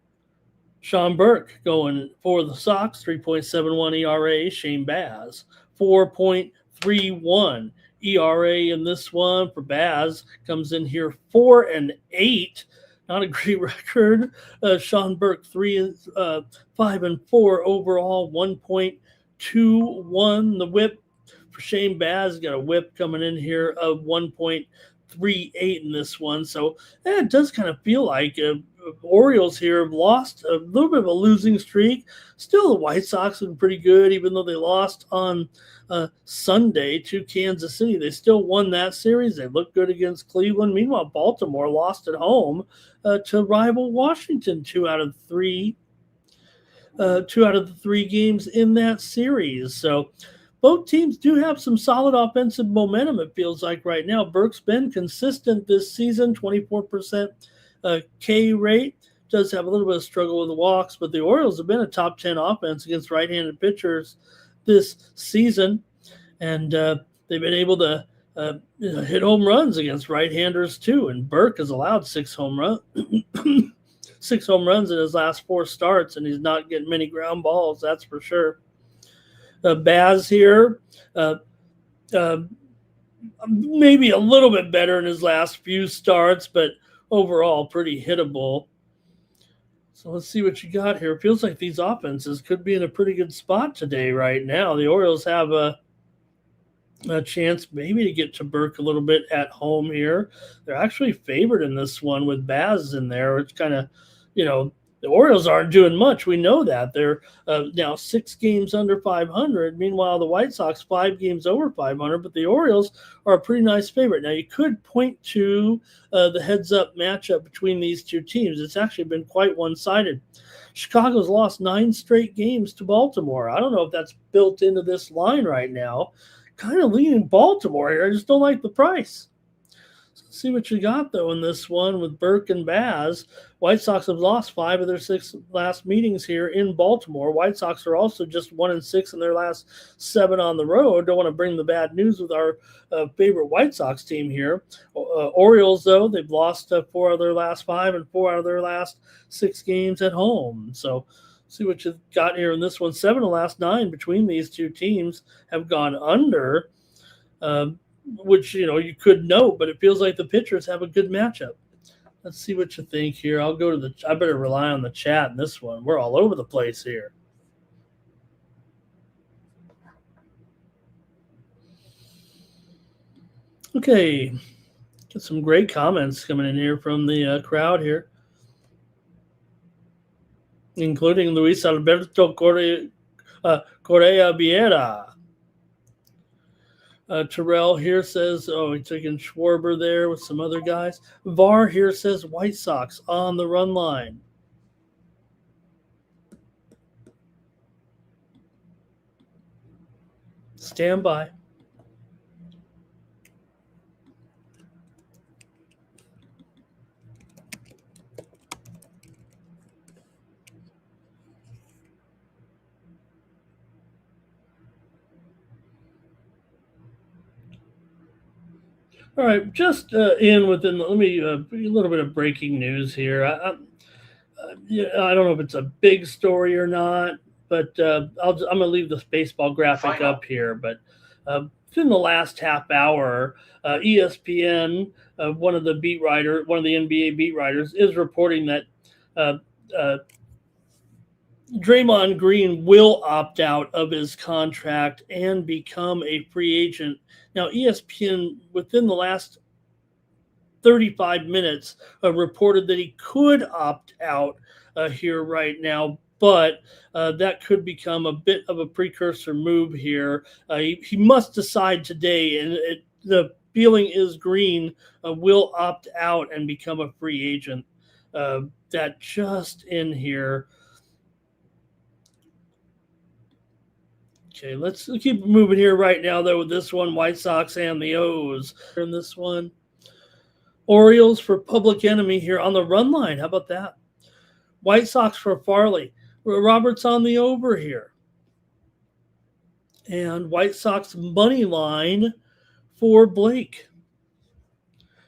Sean Burke going for the Sox, 3.71 ERA. Shane Baz, 4.31 ERA in this one. For Baz, comes in here 4-8. Not a great record. Sean Burke, 5-4 overall, 1.21. The whip for Shane Baz, got a whip coming in here of 1.38 in this one. So it does kind of feel like Orioles here have lost a little bit of a losing streak. Still, the White Sox have been pretty good, even though they lost on Sunday to Kansas City. They still won that series. They looked good against Cleveland. Meanwhile, Baltimore lost at home to rival Washington 2 out of the 3 games in that series. So both teams do have some solid offensive momentum, it feels like right now. Burke's been consistent this season, 24% K rate. Does have a little bit of struggle with the walks, but the Orioles have been a top 10 offense against right-handed pitchers this season, and they've been able to hit home runs against right-handers too. And Burke has allowed 6 home runs in his last 4 starts, and he's not getting many ground balls, that's for sure. Baz here, maybe a little bit better in his last few starts, but overall pretty hittable. So let's see what you got here. It feels like these offenses could be in a pretty good spot today right now. The Orioles have a chance maybe to get to Burke a little bit at home here. They're actually favored in this one with Baz in there. It's kind of, the Orioles aren't doing much. We know that. They're now 6 games under 500. Meanwhile, the White Sox 5 games over 500, but the Orioles are a pretty nice favorite. Now, you could point to the heads-up matchup between these two teams. It's actually been quite one-sided. Chicago's lost 9 straight games to Baltimore. I don't know if that's built into this line right now. Kind of leaning Baltimore here. I just don't like the price. Let's see what you got, though, in this one with Burke and Baz. White Sox have lost 5 of their 6 last meetings here in Baltimore. White Sox are also just 1-6 in their last 7 on the road. Don't want to bring the bad news with our favorite White Sox team here. Orioles, though, they've lost 4 of their last 5 and 4 out of their last 6 games at home. So see what you've got here in this one. 7 of the last 9 between these two teams have gone under, which, you could note, but it feels like the pitchers have a good matchup. Let's see what you think here. I better rely on the chat in this one. We're all over the place here. Okay. Get some great comments coming in here from the crowd here, including Luis Alberto Correa Vieira. Terrell here says, he's taking Schwarber there with some other guys. VAR here says White Sox on the run line. Stand by. All right, just let me a little bit of breaking news here. I don't know if it's a big story or not, but I'm going to leave this baseball graphic up here. But in the last half hour, ESPN, one of the NBA beat writers, is reporting that Draymond Green will opt out of his contract and become a free agent. Now, ESPN, within the last 35 minutes, reported that he could opt out here right now, but that could become a bit of a precursor move here. He must decide today, and the feeling is Green will opt out and become a free agent. That just in here. Okay, let's keep moving here right now, though, with this one, White Sox and the O's. In this one, Orioles for Public Enemy here on the run line. How about that? White Sox for Farley. Roberts on the over here. And White Sox money line for Blake.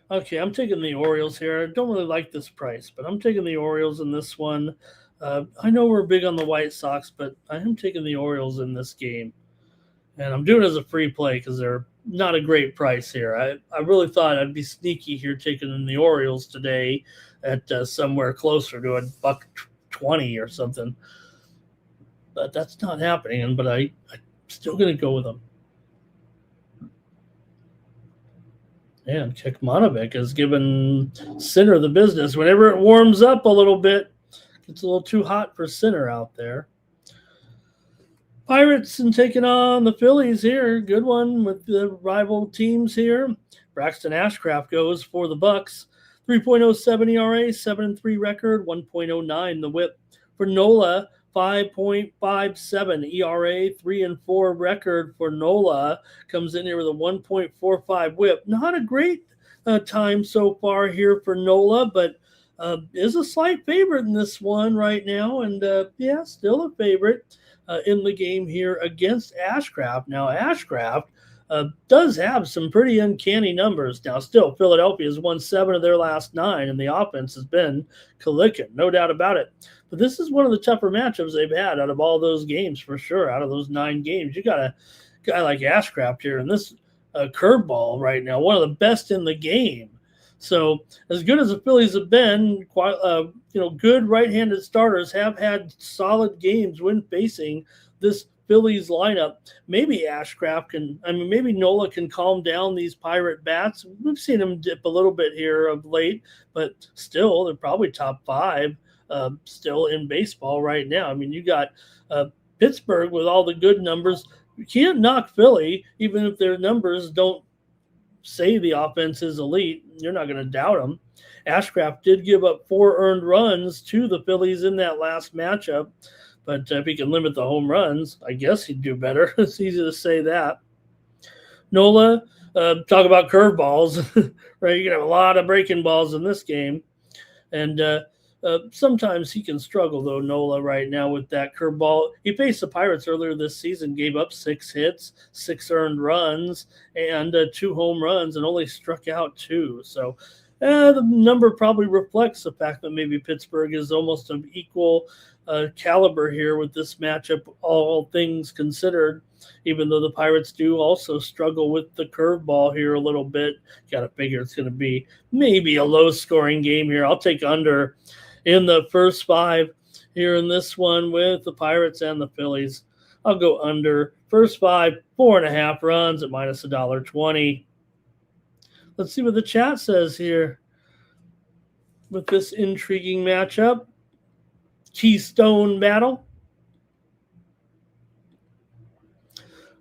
Okay, I'm taking the Orioles here. I don't really like this price, but I'm taking the Orioles in this one. I know we're big on the White Sox, but I am taking the Orioles in this game. And I'm doing it as a free play because they're not a great price here. I really thought I'd be sneaky here taking in the Orioles today at somewhere closer to $1.20 or something. But that's not happening, but I'm still going to go with them. And Kekmanovic has given Sinner the business. Whenever it warms up a little bit, it's a little too hot for Sinner out there. Pirates and taking on the Phillies here. Good one with the rival teams here. Braxton Ashcraft goes for the Bucks. 3.07 ERA, 7-3 record, 1.09 the whip. For Nola, 5.57 ERA, 3-4 record for Nola. Comes in here with a 1.45 whip. Not a great time so far here for Nola, but is a slight favorite in this one right now, and still a favorite in the game here against Ashcraft. Now, Ashcraft does have some pretty uncanny numbers. Now, still, Philadelphia has won 7 of their last 9, and the offense has been clicking, no doubt about it. But this is one of the tougher matchups they've had out of all those games, for sure. Out of those 9 games, you got a guy like Ashcraft here, and this curveball right now, one of the best in the game. So as good as the Phillies have been, good right-handed starters have had solid games when facing this Phillies lineup. Maybe maybe Nola can calm down these Pirate bats. We've seen him dip a little bit here of late, but still, they're probably top 5 still in baseball right now. I mean, you got Pittsburgh with all the good numbers. You can't knock Philly, even if their numbers don't say the offense is elite. You're not going to doubt them. Ashcraft did give up 4 earned runs to the Phillies in that last matchup, but if he can limit the home runs, I guess he'd do better. It's easy to say that. Nola, talk about curveballs, right? You're going to have a lot of breaking balls in this game, and sometimes he can struggle, though, Nola, right now with that curveball. He faced the Pirates earlier this season, gave up 6 hits, 6 earned runs, and 2 home runs, and only struck out 2. So the number probably reflects the fact that maybe Pittsburgh is almost of equal caliber here with this matchup, all things considered, even though the Pirates do also struggle with the curveball here a little bit. Got to figure it's going to be maybe a low-scoring game here. I'll take under in the first 5 here in this one with the Pirates and the Phillies. I'll go under. First 5, 4.5 runs at minus $1.20. let's see what the chat says here with this intriguing matchup. Keystone battle.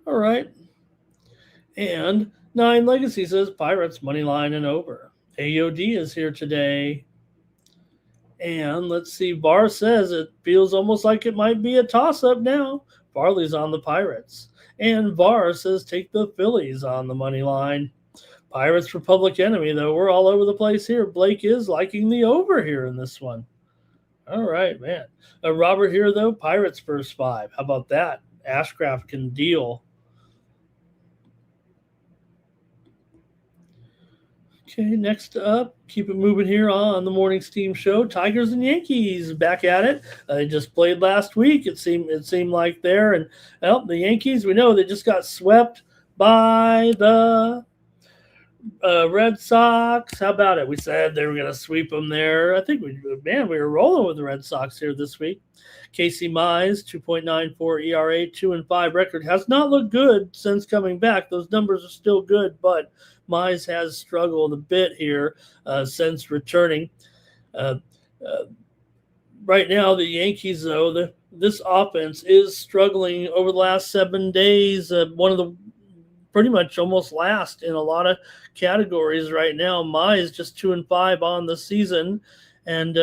All right. And Nine Legacy says Pirates money line and over. AOD is here today. And let's see, Bar says it feels almost like it might be a toss-up now. Farley's on the Pirates. And Bar says take the Phillies on the money line. Pirates for Public Enemy, though. We're all over the place here. Blake is liking the over here in this one. All right, man. Robert here, though, Pirates first 5. How about that? Ashcraft can deal. Okay, next up, keep it moving here on the Morning Steam Show. Tigers and Yankees back at it. They just played last week. It seemed like there. And well, the Yankees, we know they just got swept by the Red Sox. How about it? We said they were going to sweep them there. I think we were rolling with the Red Sox here this week. Casey Mize, 2.94 ERA, 2-5 record. Has not looked good since coming back. Those numbers are still good, but Mize has struggled a bit here since returning. Right now, the Yankees, though, this offense is struggling over the last 7 days. One of the pretty much almost last in a lot of categories right now. Mize just 2-5 on the season. And,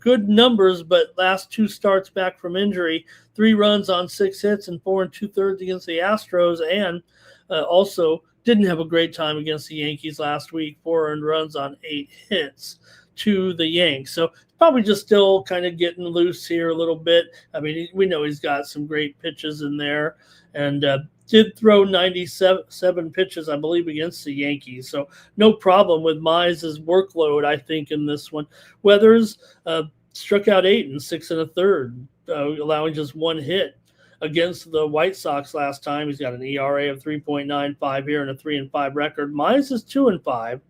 good numbers, but last 2 starts back from injury, 3 runs on 6 hits and 4 2/3 against the Astros, and also didn't have a great time against the Yankees last week, 4 earned runs on 8 hits to the Yanks. So probably just still kind of getting loose here a little bit. I mean, we know he's got some great pitches in there, and did throw 97 pitches, I believe, against the Yankees. So no problem with Mize's workload, I think, in this one. Weathers struck out 8 in 6 1/3, allowing just 1 hit against the White Sox last time. He's got an ERA of 3.95 here and a 3-5 record. Mize is 2-5.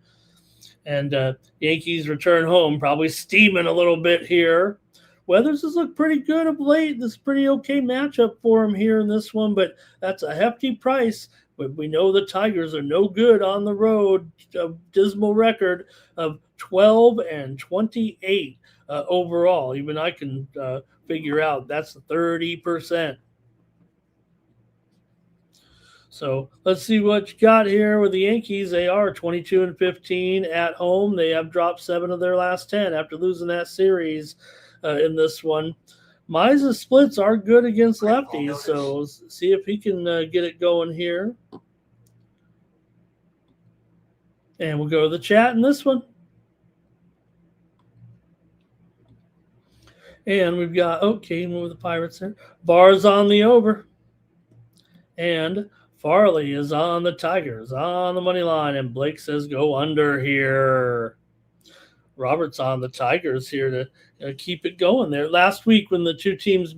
And Yankees return home, probably steaming a little bit here. Weathers has looked pretty good of late. This is a pretty okay matchup for him here in this one, but that's a hefty price. But we know the Tigers are no good on the road. A dismal record of 12-28 overall. Even I can figure out that's 30%. So let's see what you got here with the Yankees. They are 22-15 at home. They have dropped 7 of their last 10 after losing that series in this one. Mize's splits are good against lefties, so see if he can get it going here. And we'll go to the chat in this one. And we've got, move the Pirates there. Bar's on the over. And Farley is on the Tigers on the money line, and Blake says go under here. Robert's on the Tigers here to keep it going there. Last week when the two teams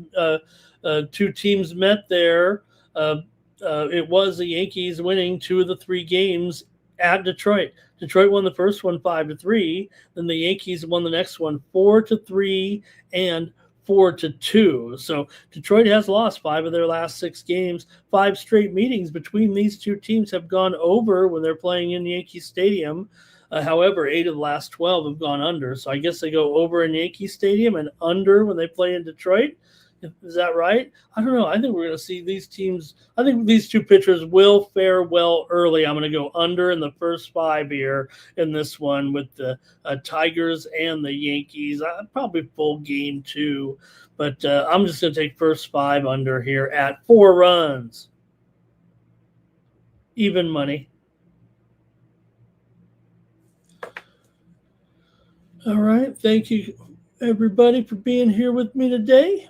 met there, it was the Yankees winning 2 of the 3 games at Detroit. Detroit won the first one 5-3. Then the Yankees won the next one 4-3 and 4-2. So Detroit has lost 5 of their last 6 games. 5 straight meetings between these two teams have gone over when they're playing in Yankee Stadium. However, 8 of the last 12 have gone under. So I guess they go over in Yankee Stadium and under when they play in Detroit. Is that right? I don't know. I think we're going to see these teams. I think these two pitchers will fare well early. I'm going to go under in the first 5 here in this one with the Tigers and the Yankees. Probably full game too, but I'm just going to take first 5 under here at 4 runs. Even money. All right. Thank you, everybody, for being here with me today.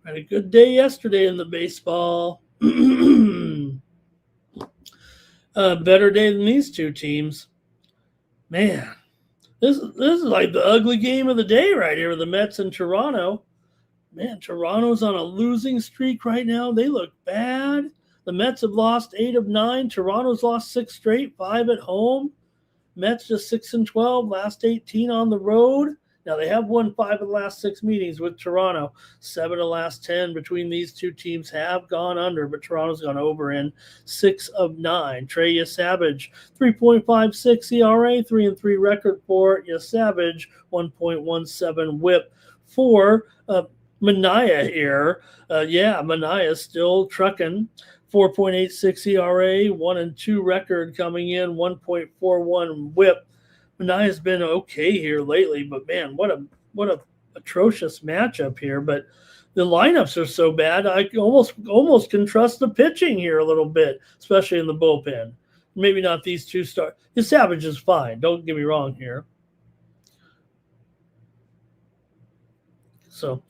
Had a good day yesterday in the baseball. Better day than these two teams. Man, this is like the ugly game of the day right here with the Mets and Toronto. Man, Toronto's on a losing streak right now. They look bad. The Mets have lost 8 of 9. Toronto's lost 6 straight, 5 at home. Mets just 6-12, last 18 on the road. Now, they have won 5 of the last 6 meetings with Toronto. 7 of the last 10 between these two teams have gone under, but Toronto's gone over in 6 of 9. Trey Yesavage, 3.56 ERA, 3-3 record for Yesavage, 1.17 whip for Manaea here. Manaea still trucking. 4.86 ERA, 1-2 record coming in, 1.41 whip. Manaea's been okay here lately, but man, what a atrocious matchup here. But the lineups are so bad, I almost can trust the pitching here a little bit, especially in the bullpen. Maybe not these two stars. The Savage is fine. Don't get me wrong here. So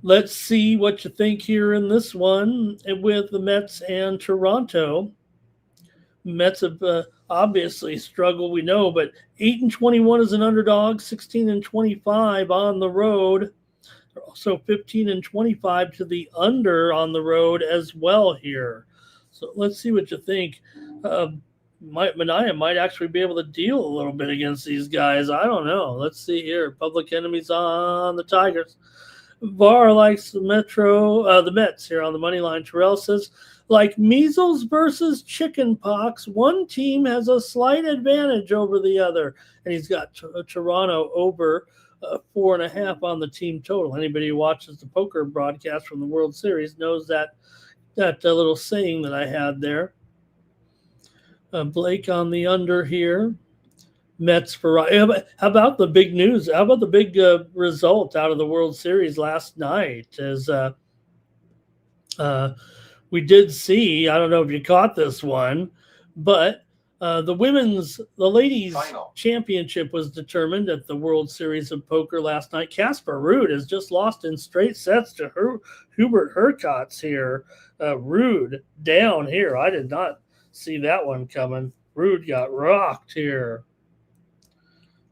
let's see what you think here in this one with the Mets and Toronto. Mets have obviously struggled, we know, but 8-21 as an underdog, 16-25 on the road. They're also 15-25 to the under on the road as well here. So let's see what you think. Manaea might actually be able to deal a little bit against these guys. I don't know. Let's see here. Public enemies on the Tigers. VAR likes the Mets here on the money line. Terrell says, like measles versus chicken pox, one team has a slight advantage over the other. And he's got Toronto over 4.5 on the team total. Anybody who watches the poker broadcast from the World Series knows that little saying that I had there. Blake on the under here. Mets for how about the big news? How about the big result out of the World Series last night? As we did see, I don't know if you caught this one, but the ladies' final championship was determined at the World Series of Poker last night. Casper Ruud has just lost in straight sets to Hubert Hurkacz here. Ruud down here. I did not see that one coming. Ruud got rocked here.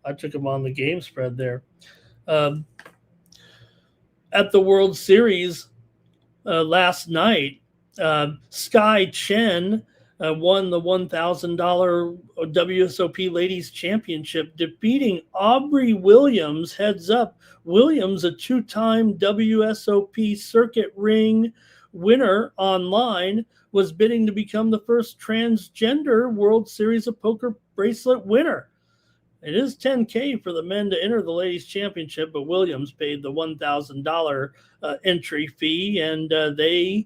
I took him on the game spread there. At the World Series last night, Sky Chen won the $1,000 WSOP Ladies Championship, defeating Aubrey Williams. Heads up, Williams, a 2-time WSOP circuit ring winner online, was bidding to become the first transgender World Series of Poker bracelet winner. It is $10K for the men to enter the ladies' championship, but Williams paid the $1,000 entry fee, and they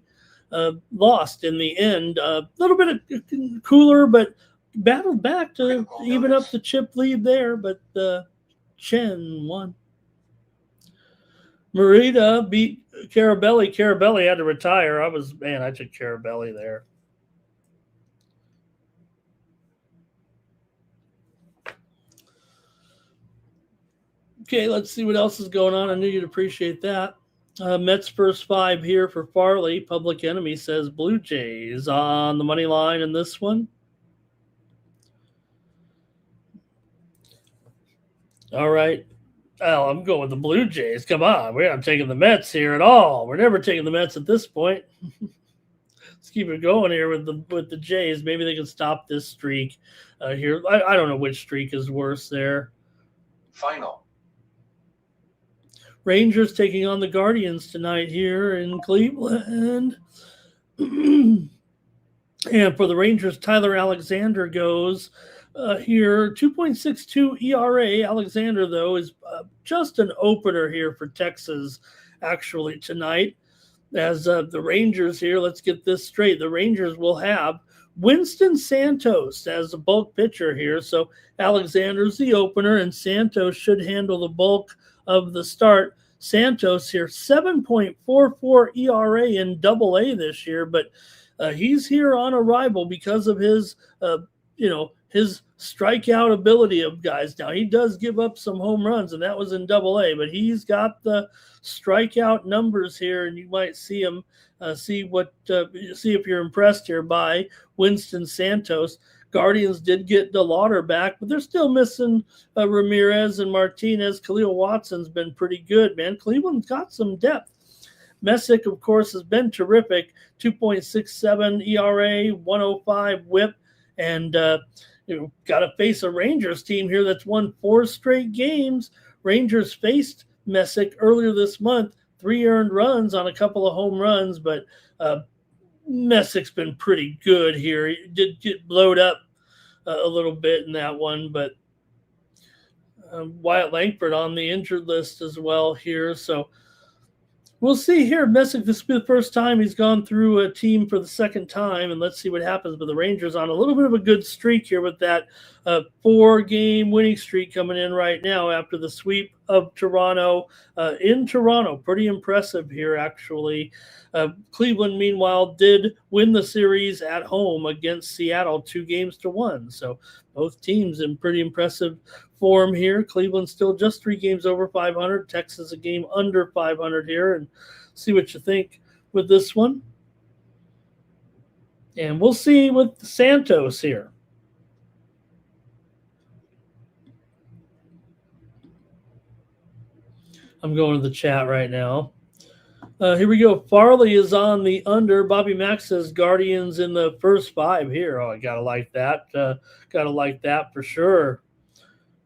lost in the end. A little bit of cooler, but battled back to even up the chip lead there, but Chen won. Marita beat Carabelli. Carabelli had to retire. I took Carabelli there. Okay, let's see what else is going on. I knew you'd appreciate that. Mets first 5 here for Farley. Public Enemy says Blue Jays on the money line in this one. All right. Well, I'm going with the Blue Jays. Come on. We're not taking the Mets here at all. We're never taking the Mets at this point. Let's keep it going here with the Jays. Maybe they can stop this streak here. I don't know which streak is worse there. Final. Rangers taking on the Guardians tonight here in Cleveland. And for the Rangers, Tyler Alexander goes here. 2.62 ERA. Alexander, though, is just an opener here for Texas, actually, tonight. As the Rangers here, let's get this straight. The Rangers will have Winston Santos as a bulk pitcher here. So Alexander's the opener, and Santos should handle the bulk of the start. Santos here, 7.44 ERA in Double-A this year, but he's here on arrival because of his, his strikeout ability of guys. Now, he does give up some home runs, and that was in Double-A, but he's got the strikeout numbers here, and you might see him, see if you're impressed here by Winston Santos. Guardians did get DeLauder back, but they're still missing Ramirez and Martinez. Khalil Watson's been pretty good, man. Cleveland's got some depth. Messick, of course, has been terrific. 2.67 ERA, 105 whip, and got to face a Rangers team here that's won 4 straight games. Rangers faced Messick earlier this month, 3 earned runs on a couple of home runs, but Messick's been pretty good here. He did get blowed up a little bit in that one, but Wyatt Langford on the injured list as well here. So we'll see here. Messick, this will be the first time he's gone through a team for the second time, and let's see what happens. But the Rangers on a little bit of a good streak here with that 4-game winning streak coming in right now after the sweep of Toronto in Toronto. Pretty impressive here, actually. Cleveland, meanwhile, did win the series at home against Seattle 2-1. So both teams in pretty impressive form here. Cleveland still just 3 games over 500. Texas a game under 500 here. And see what you think with this one. And we'll see with Santos here. I'm going to the chat right now. Here we go. Farley is on the under. Bobby Mack says Guardians in the first 5 here. Oh, I got to like that. Got to like that for sure.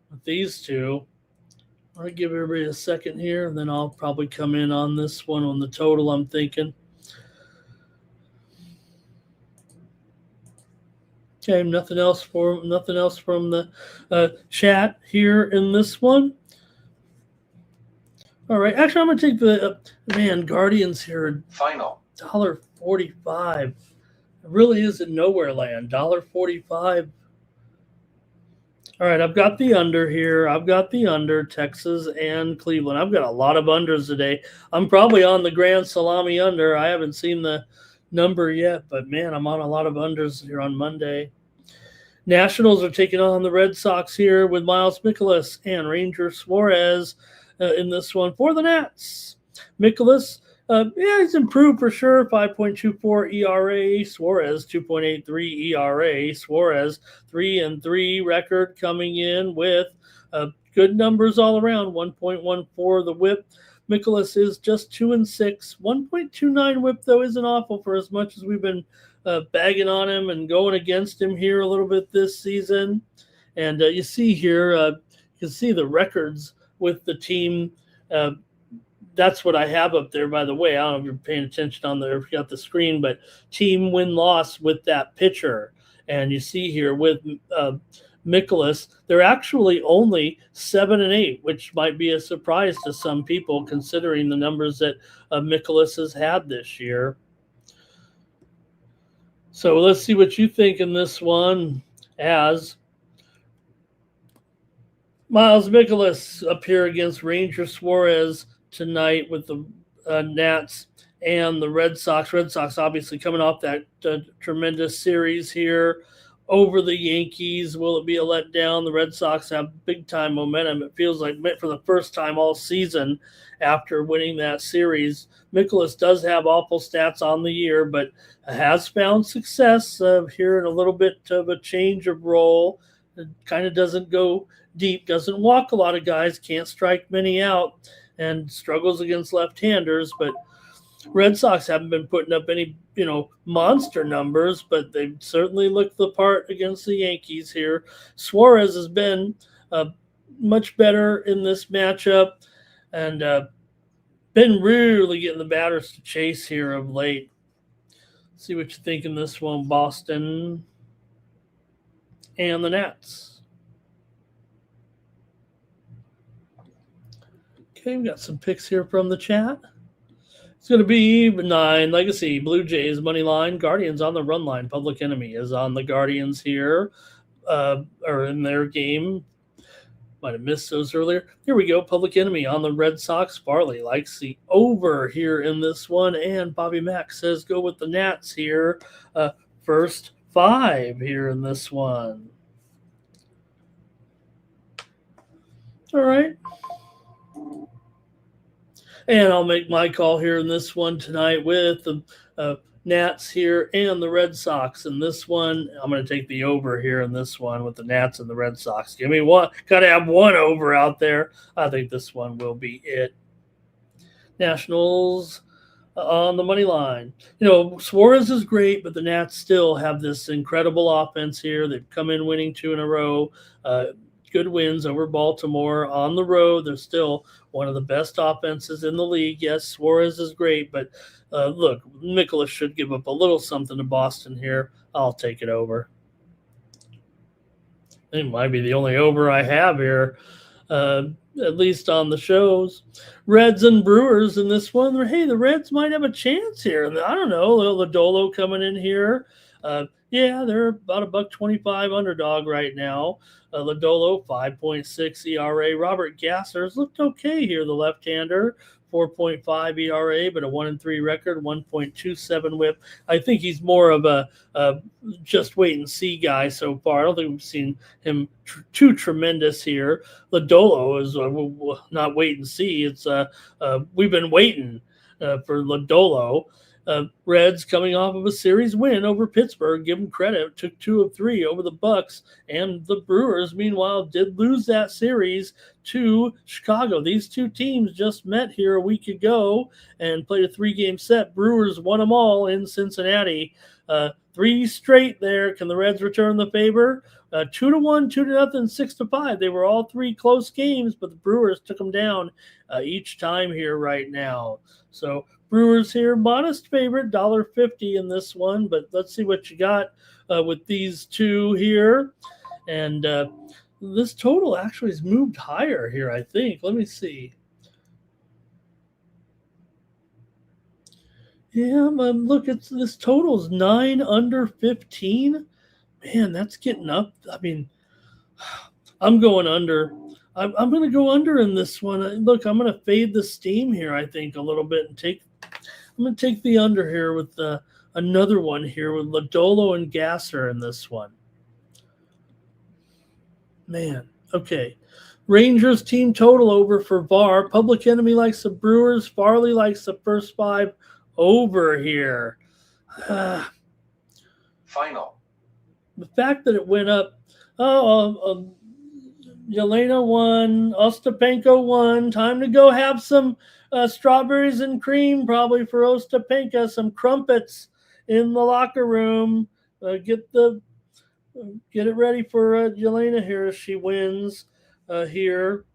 With these two. I'll give everybody a second here, and then I'll probably come in on this one on the total I'm thinking. Okay, nothing else from the chat here in this one. All right, actually, I'm going to take the Guardians here. Final. $1.45. It really is in nowhere land. $1.45. All right, I've got the under here. I've got the under, Texas and Cleveland. I've got a lot of unders today. I'm probably on the Grand Salami under. I haven't seen the number yet, but, man, I'm on a lot of unders here on Monday. Nationals are taking on the Red Sox here with Miles Mikolas and Ranger Suarez in this one for the Nats. Mikolas, he's improved for sure. 5.24 ERA. Suarez 2.83 ERA. Suarez 3-3 record coming in with good numbers all around. 1.14 the WHIP. Mikolas is just 2-6. 1.29 WHIP though isn't awful for as much as we've been bagging on him and going against him here a little bit this season. And you see here, you can see the records with the team. That's what I have up there, by the way. I don't know if you're paying attention on there, if you got the screen, but team win-loss with that pitcher. And you see here with Mikolas, they're actually only 7-8, which might be a surprise to some people considering the numbers that Mikolas has had this year. So let's see what you think in this one as Miles Mikolas up here against Ranger Suarez tonight with the Nats and the Red Sox. Red Sox obviously coming off that tremendous series here over the Yankees. Will it be a letdown? The Red Sox have big-time momentum. It feels like for the first time all season after winning that series. Mikolas does have awful stats on the year, but has found success here in a little bit of a change of role. It kind of doesn't go deep, doesn't walk a lot of guys, can't strike many out, and struggles against left-handers. But Red Sox haven't been putting up any, monster numbers, but they've certainly looked the part against the Yankees here. Suarez has been much better in this matchup and been really getting the batters to chase here of late. See what you think in this one, Boston and the Nats. Okay, we got some picks here from the chat. It's going to be 9. Legacy, Blue Jays, money line. Guardians on the run line. Public Enemy is on the Guardians here, or in their game. Might have missed those earlier. Here we go. Public Enemy on the Red Sox. Farley likes the over here in this one. And Bobby Mack says go with the Nats here. First 5 here in this one. All right. And I'll make my call here in this one tonight with the Nats here and the Red Sox. In this one, I'm going to take the over here in this one with the Nats and the Red Sox. Give me one. Got to have one over out there. I think this one will be it. Nationals on the money line. Suarez is great, but the Nats still have this incredible offense here. They've come in winning 2 in a row. good wins over Baltimore on the road. They're still one of the best offenses in the league. Yes, Suarez is great, but look, Nicholas should give up a little something to Boston here. I'll take it over. It might be the only over I have here, at least on the shows. Reds and Brewers in this one. Hey, the Reds might have a chance here. I don't know. Lodolo coming in here. Yeah, they're about $1.25 underdog right now. Lodolo, 5.6 ERA. Robert Gasser's looked okay here, the left-hander. 4.5 ERA, but a 1-3 record, 1.27 WHIP. I think he's more of a just wait and see guy so far. I don't think we've seen him too tremendous here. Lodolo is not wait and see. It's we've been waiting for Lodolo. Reds coming off of a series win over Pittsburgh. Give them credit. Took 2 of 3 over the Bucks, and the Brewers, meanwhile, did lose that series to Chicago. These two teams just met here a week ago and played a 3-game set. Brewers won them all in Cincinnati. 3 straight there. Can the Reds return the favor? 2-1, 2-0, 6-5. They were all 3 close games, but the Brewers took them down each time here right now. So Brewers here, modest favorite, $1.50 in this one, but let's see what you got with these two here. And this total actually has moved higher here, I think. Let me see. Yeah, look, this total is 9 under 15. Man, that's getting up. I mean, I'm going under. I'm going to go under in this one. Look, I'm going to fade the steam here, I think, a little bit, and I'm going to take the under here with another one here with Lodolo and Gasser in this one. Man, okay. Rangers team total over for VAR. Public Enemy likes the Brewers. Farley likes the first 5 over here. Final. The fact that it went up. Yelena won. Ostapenko won. Time to go have some strawberries and cream probably for Ostapenko. Some crumpets in the locker room. Get it ready for Yelena here as she wins here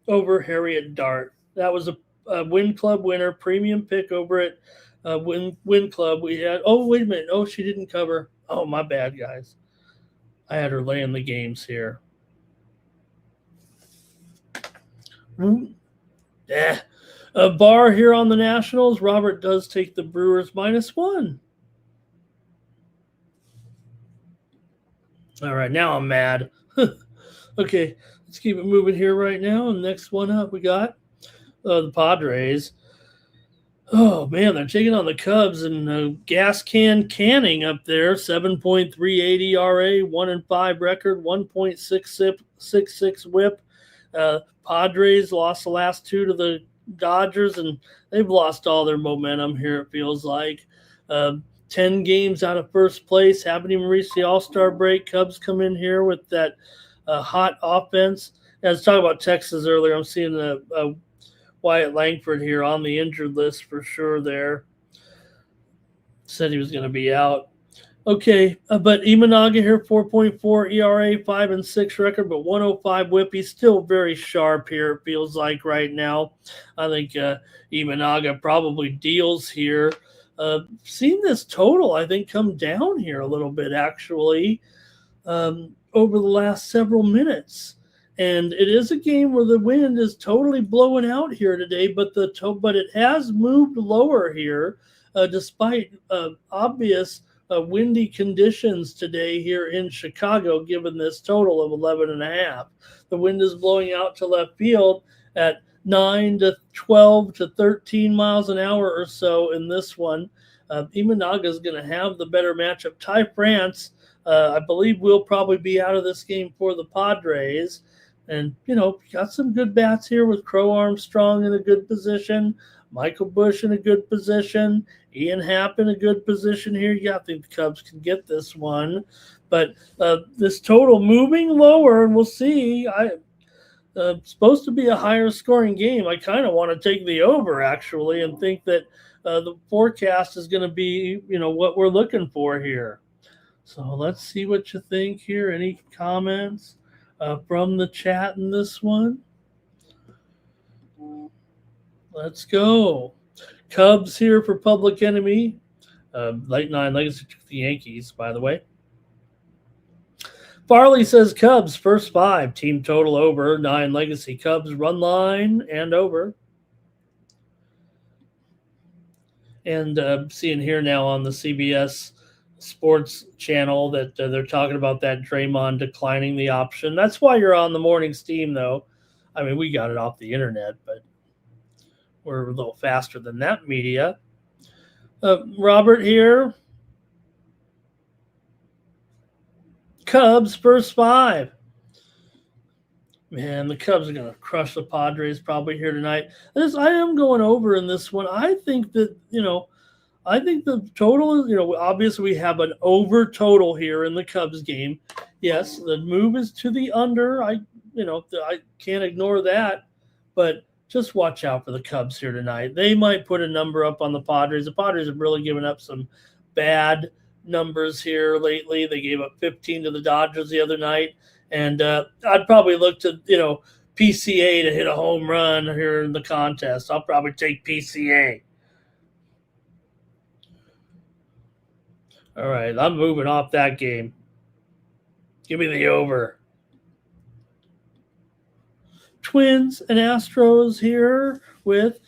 over Harriet Dart. That was a Win Club winner, premium pick over at Win Club. We had, oh, wait a minute. Oh, she didn't cover. Oh, my bad, guys. I had her laying the games here. Yeah. A bar here on the Nationals. Robert does take the Brewers -1. All right, now I'm mad. Okay, let's keep it moving here right now. And next one up, we got the Padres. Oh, man, they're taking on the Cubs, and gas can canning up there. 7.38 ERA, 1-5 record, 1.66 WHIP. Padres lost the last 2 to the Dodgers, and they've lost all their momentum here, it feels like. 10 games out of first place, haven't even reached the All-Star break. Cubs come in here with that hot offense. I was talking about Texas earlier. I'm seeing a Wyatt Langford here on the injured list for sure there. Said he was going to be out. Okay, but Imanaga here, 4.4 ERA, 5-6 record, but 105 WHIP. He's still very sharp here, it feels like right now. I think Imanaga probably deals here. Seen this total, I think, come down here a little bit, actually, over the last several minutes. And it is a game where the wind is totally blowing out here today, but it has moved lower here, despite obvious windy conditions today here in Chicago, given this total of 11.5. The wind is blowing out to left field at 9 to 12 to 13 miles an hour or so in this one. Imanaga is going to have the better matchup. Ty France, I believe, will probably be out of this game for the Padres. And, got some good bats here with Crow Armstrong in a good position, Michael Busch in a good position, Ian Happ in a good position here. Yeah, I think the Cubs can get this one. But this total moving lower, and we'll see. Supposed to be a higher scoring game. I kind of want to take the over, actually, and think that the forecast is going to be, what we're looking for here. So let's see what you think here. Any comments? from the chat in this one. Let's go. Cubs here for Public Enemy. Late 9 legacy to the Yankees, by the way. Farley says Cubs, first 5. Team total over. 9 legacy. Cubs, run line and over. And seeing here now on the CBS Sports channel that they're talking about that Draymond declining the option. That's why you're on the morning steam, though. I mean, we got it off the internet, but we're a little faster than that media. Robert here. Cubs, first 5. Man, the Cubs are going to crush the Padres probably here tonight. I am going over in this one. I think that, I think the total is, obviously we have an over total here in the Cubs game. Yes, the move is to the under. I can't ignore that, but just watch out for the Cubs here tonight. They might put a number up on the Padres. The Padres have really given up some bad numbers here lately. They gave up 15 to the Dodgers the other night. And I'd probably look to, PCA to hit a home run here in the contest. I'll probably take PCA. All right, I'm moving off that game. Give me the over. Twins and Astros here with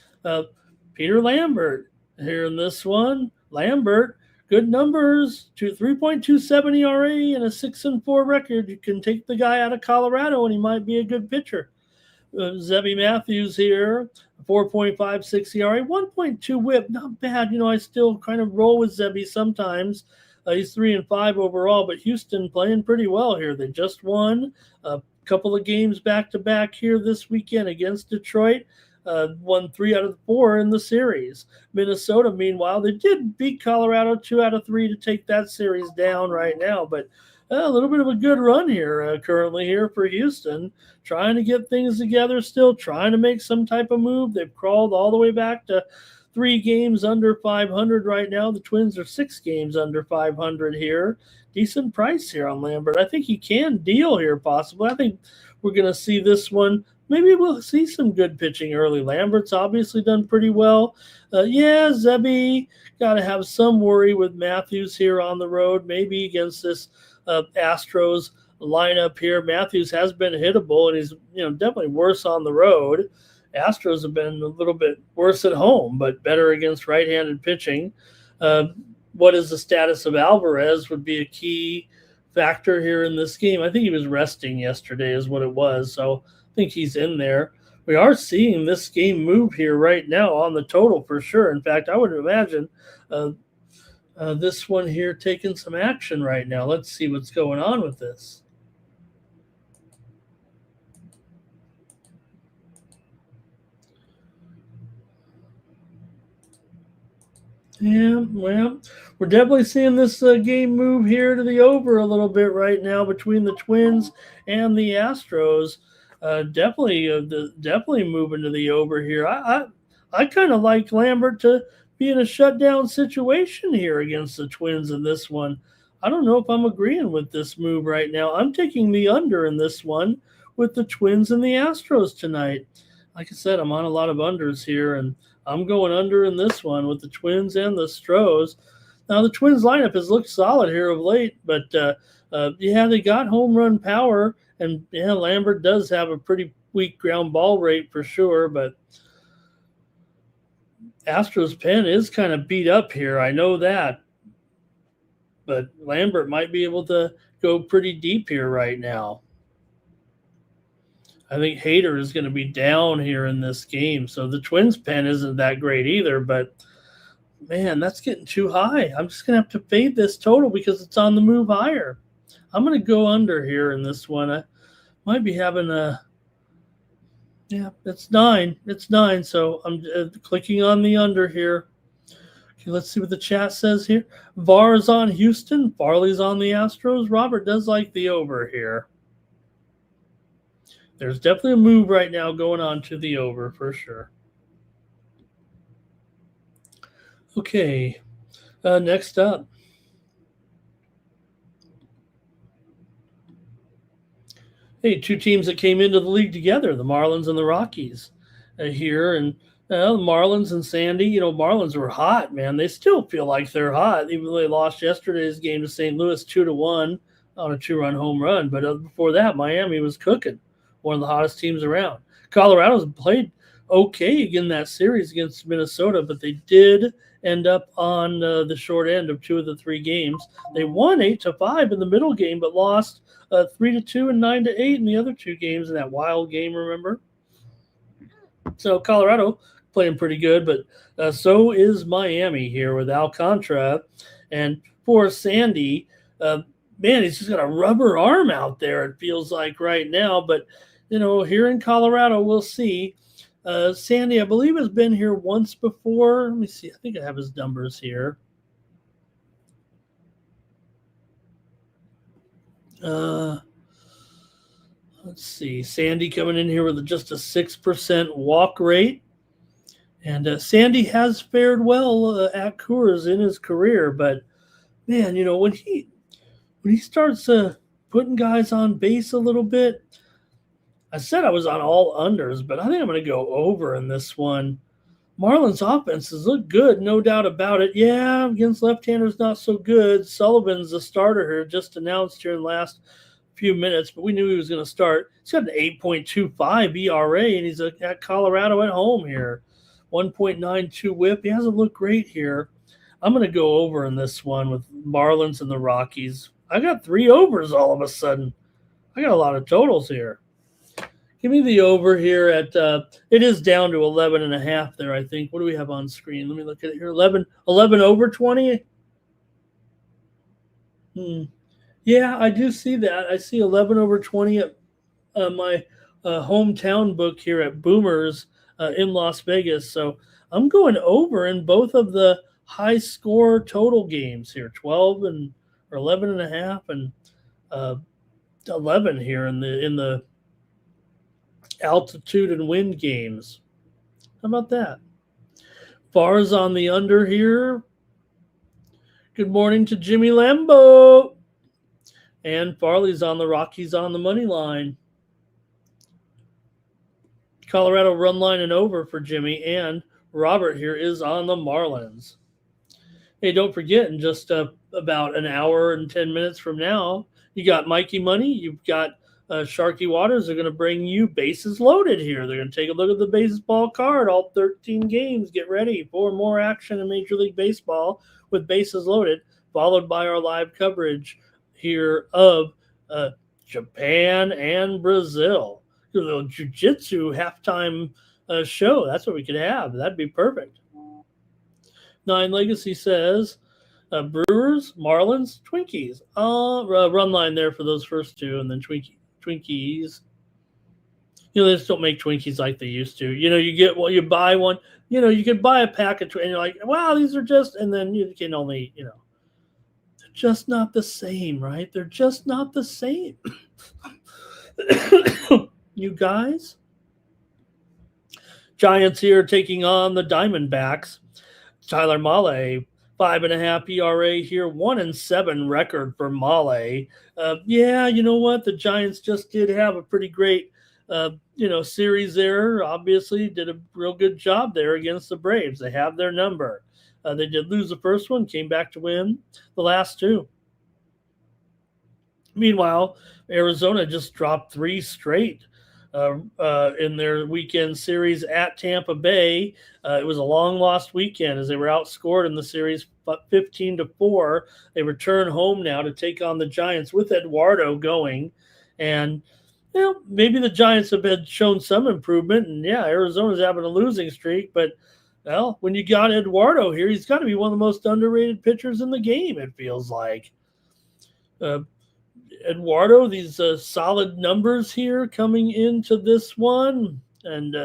Peter Lambert here in this one. Lambert, good numbers, 3.27 ERA and a 6-4 record. You can take the guy out of Colorado, and he might be a good pitcher. Zebby Matthews here, 4.56 ERA, 1.2 WHIP, not bad. I still kind of roll with Zebby sometimes. He's 3-5 overall, but Houston playing pretty well here. They just won a couple of games back-to-back here this weekend against Detroit. Won 3 out of 4 in the series. Minnesota, meanwhile, they did beat Colorado 2 out of 3 to take that series down right now, but a little bit of a good run here currently here for Houston, trying to get things together still, trying to make some type of move. They've crawled all the way back to 3 games under 500 right now. The Twins are 6 games under 500 here. Decent price here on Lambert. I think he can deal here possibly. I think we're going to see this one. Maybe we'll see some good pitching early. Lambert's obviously done pretty well. Zebby got to have some worry with Matthews here on the road, maybe against this Astros lineup here. Matthews has been hittable, and he's definitely worse on the road. Astros have been a little bit worse at home, but better against right-handed pitching. What is the status of Alvarez would be a key factor here in this game. I think he was resting yesterday is what it was, so I think he's in there. We are seeing this game move here right now on the total for sure. In fact, I would imagine this one here taking some action right now. Let's see what's going on with this. Yeah, well, we're definitely seeing this game move here to the over a little bit right now between the Twins and the Astros. Definitely moving to the over here. I kind of like Lambert to be in a shutdown situation here against the Twins in this one. I don't know if I'm agreeing with this move right now. I'm taking the under in this one with the Twins and the Astros tonight. Like I said, I'm on a lot of unders here, and I'm going under in this one with the Twins and the Astros. Now, the Twins lineup has looked solid here of late, but they got home run power, and Lambert does have a pretty weak ground ball rate for sure, but Astros pen is kind of beat up here. I know that, but Lambert might be able to go pretty deep here right now. I think Hader is going to be down here in this game, so the Twins pen isn't that great either, but man, that's getting too high. I'm just going to have to fade this total because it's on the move higher. I'm going to go under here in this one. I might be having it's 9. It's 9, so I'm clicking on the under here. Okay, let's see what the chat says here. VAR is on Houston. Farley's on the Astros. Robert does like the over here. There's definitely a move right now going on to the over for sure. Okay, next up. Hey, two teams that came into the league together, the Marlins and the Rockies here. And the Marlins and Sandy, Marlins were hot, man. They still feel like they're hot, even though they lost yesterday's game to St. Louis 2-1 on a 2-run home run. But before that, Miami was cooking, one of the hottest teams around. Colorado's played okay in that series against Minnesota, but they did end up on the short end of 2 of the 3 games. They won 8-5 in the middle game, but lost 3-2 and 9-8 in the other 2 games in that wild game, remember? So Colorado playing pretty good, but so is Miami here with Alcantara. And for Sandy, man, he's just got a rubber arm out there, it feels like right now. But, here in Colorado, we'll see. Sandy, I believe, has been here once before. Let me see. I think I have his numbers here. Let's see. Sandy coming in here with just a 6% walk rate. And Sandy has fared well at Coors in his career. But, man, when he starts putting guys on base a little bit, I said I was on all unders, but I think I'm going to go over in this one. Marlins offenses look good, no doubt about it. Yeah, against left-handers, not so good. Sullivan's the starter here, just announced here in the last few minutes, but we knew he was going to start. He's got an 8.25 ERA, and he's at Colorado at home here. 1.92 whip. He hasn't looked great here. I'm going to go over in this one with Marlins and the Rockies. I got 3 overs all of a sudden. I got a lot of totals here. Give me the over here at it is down to 11.5 there, I think. What do we have on screen? Let me look at it here. 11 over 20. Yeah, I do see that. I see 11 over 20 at my hometown book here at Boomers in Las Vegas. So I'm going over in both of the high score total games here, 12 or 11.5 and 11 here in the altitude and wind games. How about that? Bars on the under here. Good morning to Jimmy Lambo. And Farley's on the Rockies on the money line. Colorado run line and over for Jimmy, and Robert here is on the Marlins. Hey, don't forget, in just about an hour and 10 minutes from now, you got Mikey Money, you've got Sharky Waters. Are going to bring you bases loaded here. They're going to take a look at the baseball card, all 13 games. Get ready for more action in Major League Baseball with bases loaded, followed by our live coverage here of Japan and Brazil. A little jiu-jitsu halftime show. That's what we could have. That'd be perfect. Nine Legacy says Brewers, Marlins, Twinkies. Run line there for those first 2, and then Twinkies. They just don't make Twinkies like they used to. You buy one. You could buy a pack and you're like, wow, these are just, and then you can only, they're just not the same, right? They're just not the same. You guys. Giants here taking on the Diamondbacks. Tyler Mahle, 5.5 ERA here, 1-7 record for Mahle. Yeah, you know what? The Giants just did have a pretty great, series there. Obviously, did a real good job there against the Braves. They have their number. They did lose the first one, came back to win the last 2. Meanwhile, Arizona just dropped 3 straight in their weekend series at Tampa Bay. It was a long lost weekend as they were outscored in the series 15-4. They return home now to take on the Giants with Eduardo going. And, maybe the Giants have shown some improvement. And, yeah, Arizona's having a losing streak. But, well, when you got Eduardo here, he's got to be one of the most underrated pitchers in the game, it feels like. Eduardo, these solid numbers here coming into this one. And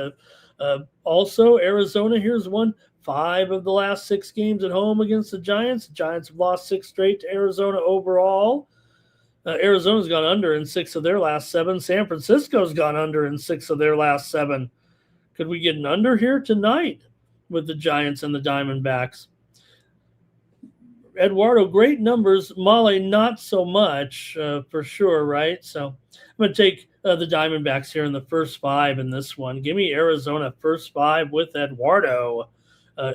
also Arizona, here's one. 5 of the last 6 games at home against the Giants. The Giants have lost 6 straight to Arizona overall. Arizona's gone under in 6 of their last 7. San Francisco's gone under in 6 of their last 7. Could we get an under here tonight with the Giants and the Diamondbacks? Eduardo, great numbers. Molly, not so much for sure, right? So I'm going to take the Diamondbacks here in the first 5 in this one. Give me Arizona first 5 with Eduardo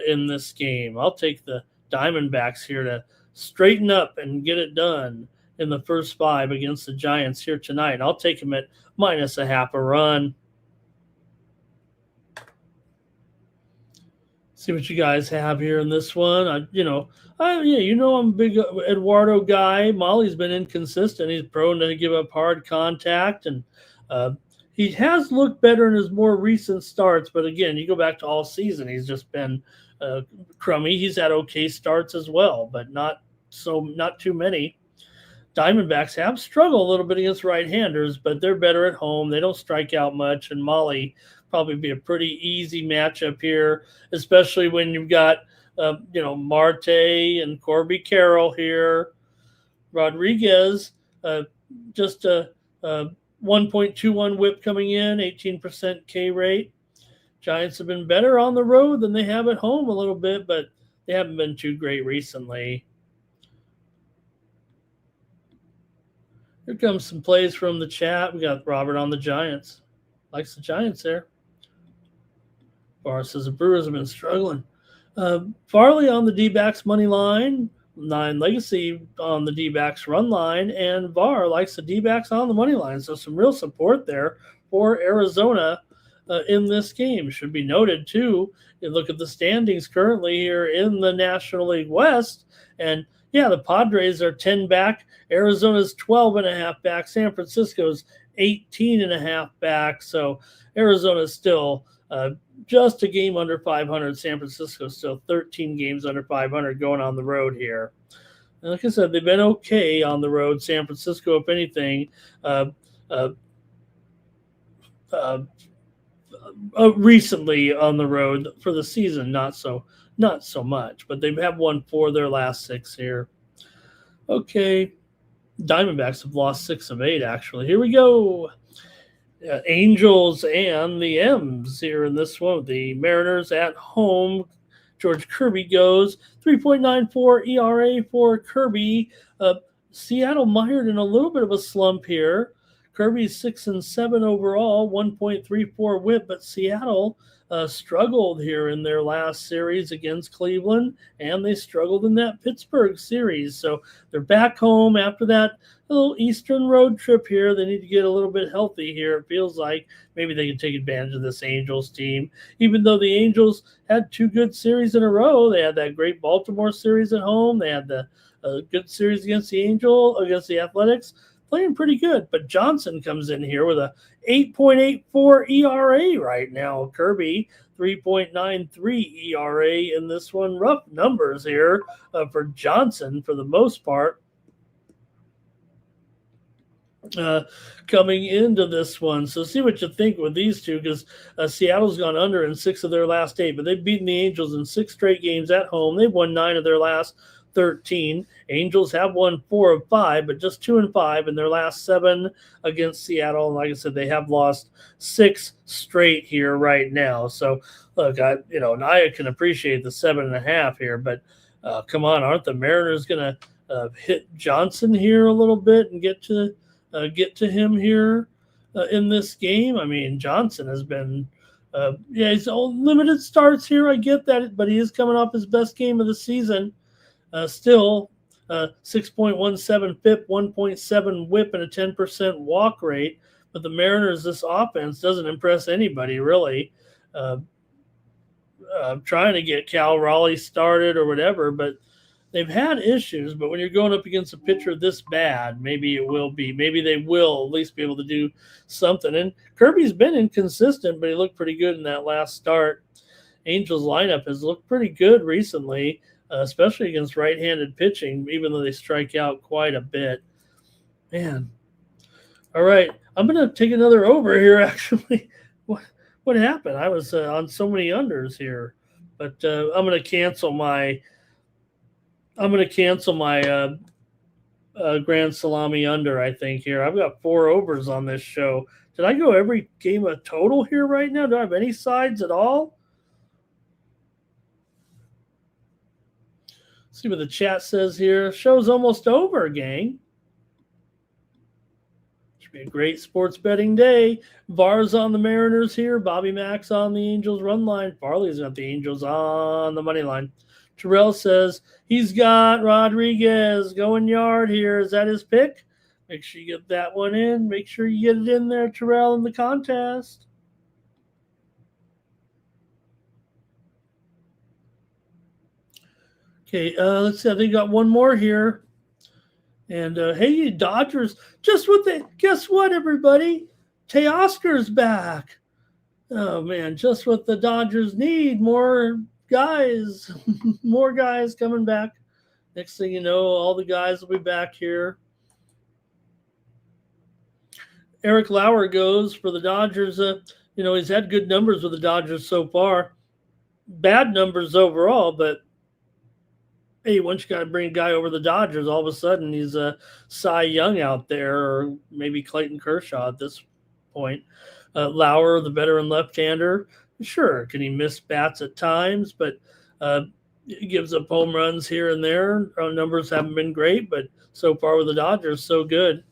in this game. I'll take the Diamondbacks here to straighten up and get it done in the first 5 against the Giants here tonight. I'll take them at -0.5 run. See what you guys have here in this one. I'm a big Eduardo guy. Molly's been inconsistent. He's prone to give up hard contact, and he has looked better in his more recent starts. But again, you go back to all season, he's just been crummy. He's had okay starts as well, but not too many. Diamondbacks have struggled a little bit against right-handers, but they're better at home. They don't strike out much, and Molly probably be a pretty easy matchup here, especially when you've got Marte and Corby Carroll here. Rodriguez, just a 1.21 whip coming in, 18% K rate. Giants have been better on the road than they have at home a little bit, but they haven't been too great recently. Here comes some plays from the chat. We got Robert on the Giants. Likes the Giants there. Bar says the Brewers have been struggling. Farley on the D-backs money line. 9 Legacy on the D-backs run line. And Var likes the D-backs on the money line. So some real support there for Arizona in this game. Should be noted, too. You look at the standings currently here in the National League West. And, yeah, the Padres are 10 back. Arizona's 12.5 back. San Francisco's 18.5 back. So Arizona's still just a game under 500. San Francisco still 13 games under 500 going on the road here. And like I said, they've been okay on the road. San Francisco, if anything, recently on the road for the season, not so much. But they have won 4 of their last 6 here. Okay, Diamondbacks have lost 6 of 8 actually. Here we go. Angels and the M's here in this one. The Mariners at home. George Kirby goes 3.94 ERA for Kirby. Seattle mired in a little bit of a slump here. Kirby's 6-7 overall, 1.34 whip, but Seattle struggled here in their last series against Cleveland, and they struggled in that Pittsburgh series. So they're back home after that little Eastern road trip here. They need to get a little bit healthy here. It feels like maybe they can take advantage of this Angels team, even though the Angels had 2 good series in a row. They had that great Baltimore series at home. They had the good series against the Athletics. Playing pretty good, but Johnson comes in here with a 8.84 ERA right now. Kirby, 3.93 ERA in this one. Rough numbers here for Johnson for the most part. Coming into this one. So see what you think with these two, because Seattle's gone under in 6 of their last 8, but they've beaten the Angels in 6 straight games at home. They've won 9 of their last 13. Angels have won 4 of 5, but just 2-5 in their last 7 against Seattle. And like I said, they have lost 6 straight here right now. So look, Naya can appreciate the 7.5 here, but come on, aren't the Mariners going to hit Johnson here a little bit and get to him here in this game? I mean, Johnson has been he's limited starts here. I get that, but he is coming off his best game of the season. Still 6.17 FIP, 1.7 whip, and a 10% walk rate. But the Mariners, this offense doesn't impress anybody, really. Trying to get Cal Raleigh started or whatever, but they've had issues. But when you're going up against a pitcher this bad, maybe it will be. Maybe they will at least be able to do something. And Kirby's been inconsistent, but he looked pretty good in that last start. Angels lineup has looked pretty good recently, especially against right-handed pitching, even though they strike out quite a bit. Man. All right. I'm going to take another over here, actually. What happened? I was on so many unders here. But I'm going to cancel my Grand Salami under, I think, here. I've got 4 overs on this show. Did I go every game a total here right now? Do I have any sides at all? See what the chat says here. Show's almost over, gang. Should be a great sports betting day. Var's on the Mariners here. Bobby Mack's on the Angels run line. Farley's got the Angels on the money line. Terrell says he's got Rodriguez going yard here. Is that his pick? Make sure you get that one in. Make sure you get it in there, Terrell, in the contest. Okay, let's see. I think I got one more here. And hey, Dodgers, guess what, everybody? Teoscar's back. Oh, man, just what the Dodgers need. More guys, more guys coming back. Next thing you know, all the guys will be back here. Eric Lauer goes for the Dodgers. He's had good numbers with the Dodgers so far. Bad numbers overall, but hey, once you got to bring a guy over the Dodgers, all of a sudden he's a Cy Young out there, or maybe Clayton Kershaw at this point. Lauer, the veteran left-hander, sure, can he miss bats at times, but he gives up home runs here and there. Our numbers haven't been great, but so far with the Dodgers, so good.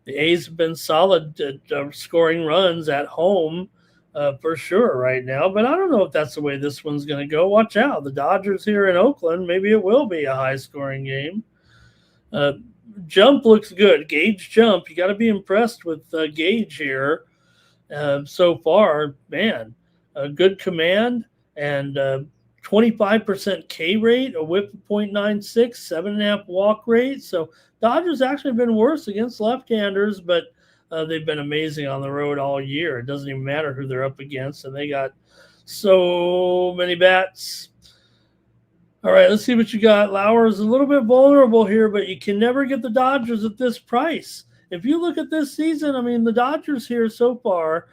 The A's have been solid at scoring runs at home for sure right now, but I don't know if that's the way this one's going to go. Watch out. The Dodgers here in Oakland, maybe it will be a high-scoring game. Jump looks good. Gage jump. You got to be impressed with Gage here so far. Man, a good command and 25% K rate, a whip of 0.96, 7.5 walk rate. So Dodgers actually been worse against left-handers, but they've been amazing on the road all year. It doesn't even matter who they're up against, and they got so many bats. All right, let's see what you got. Lauer is a little bit vulnerable here, but you can never get the Dodgers at this price. If you look at this season, I mean, the Dodgers here so far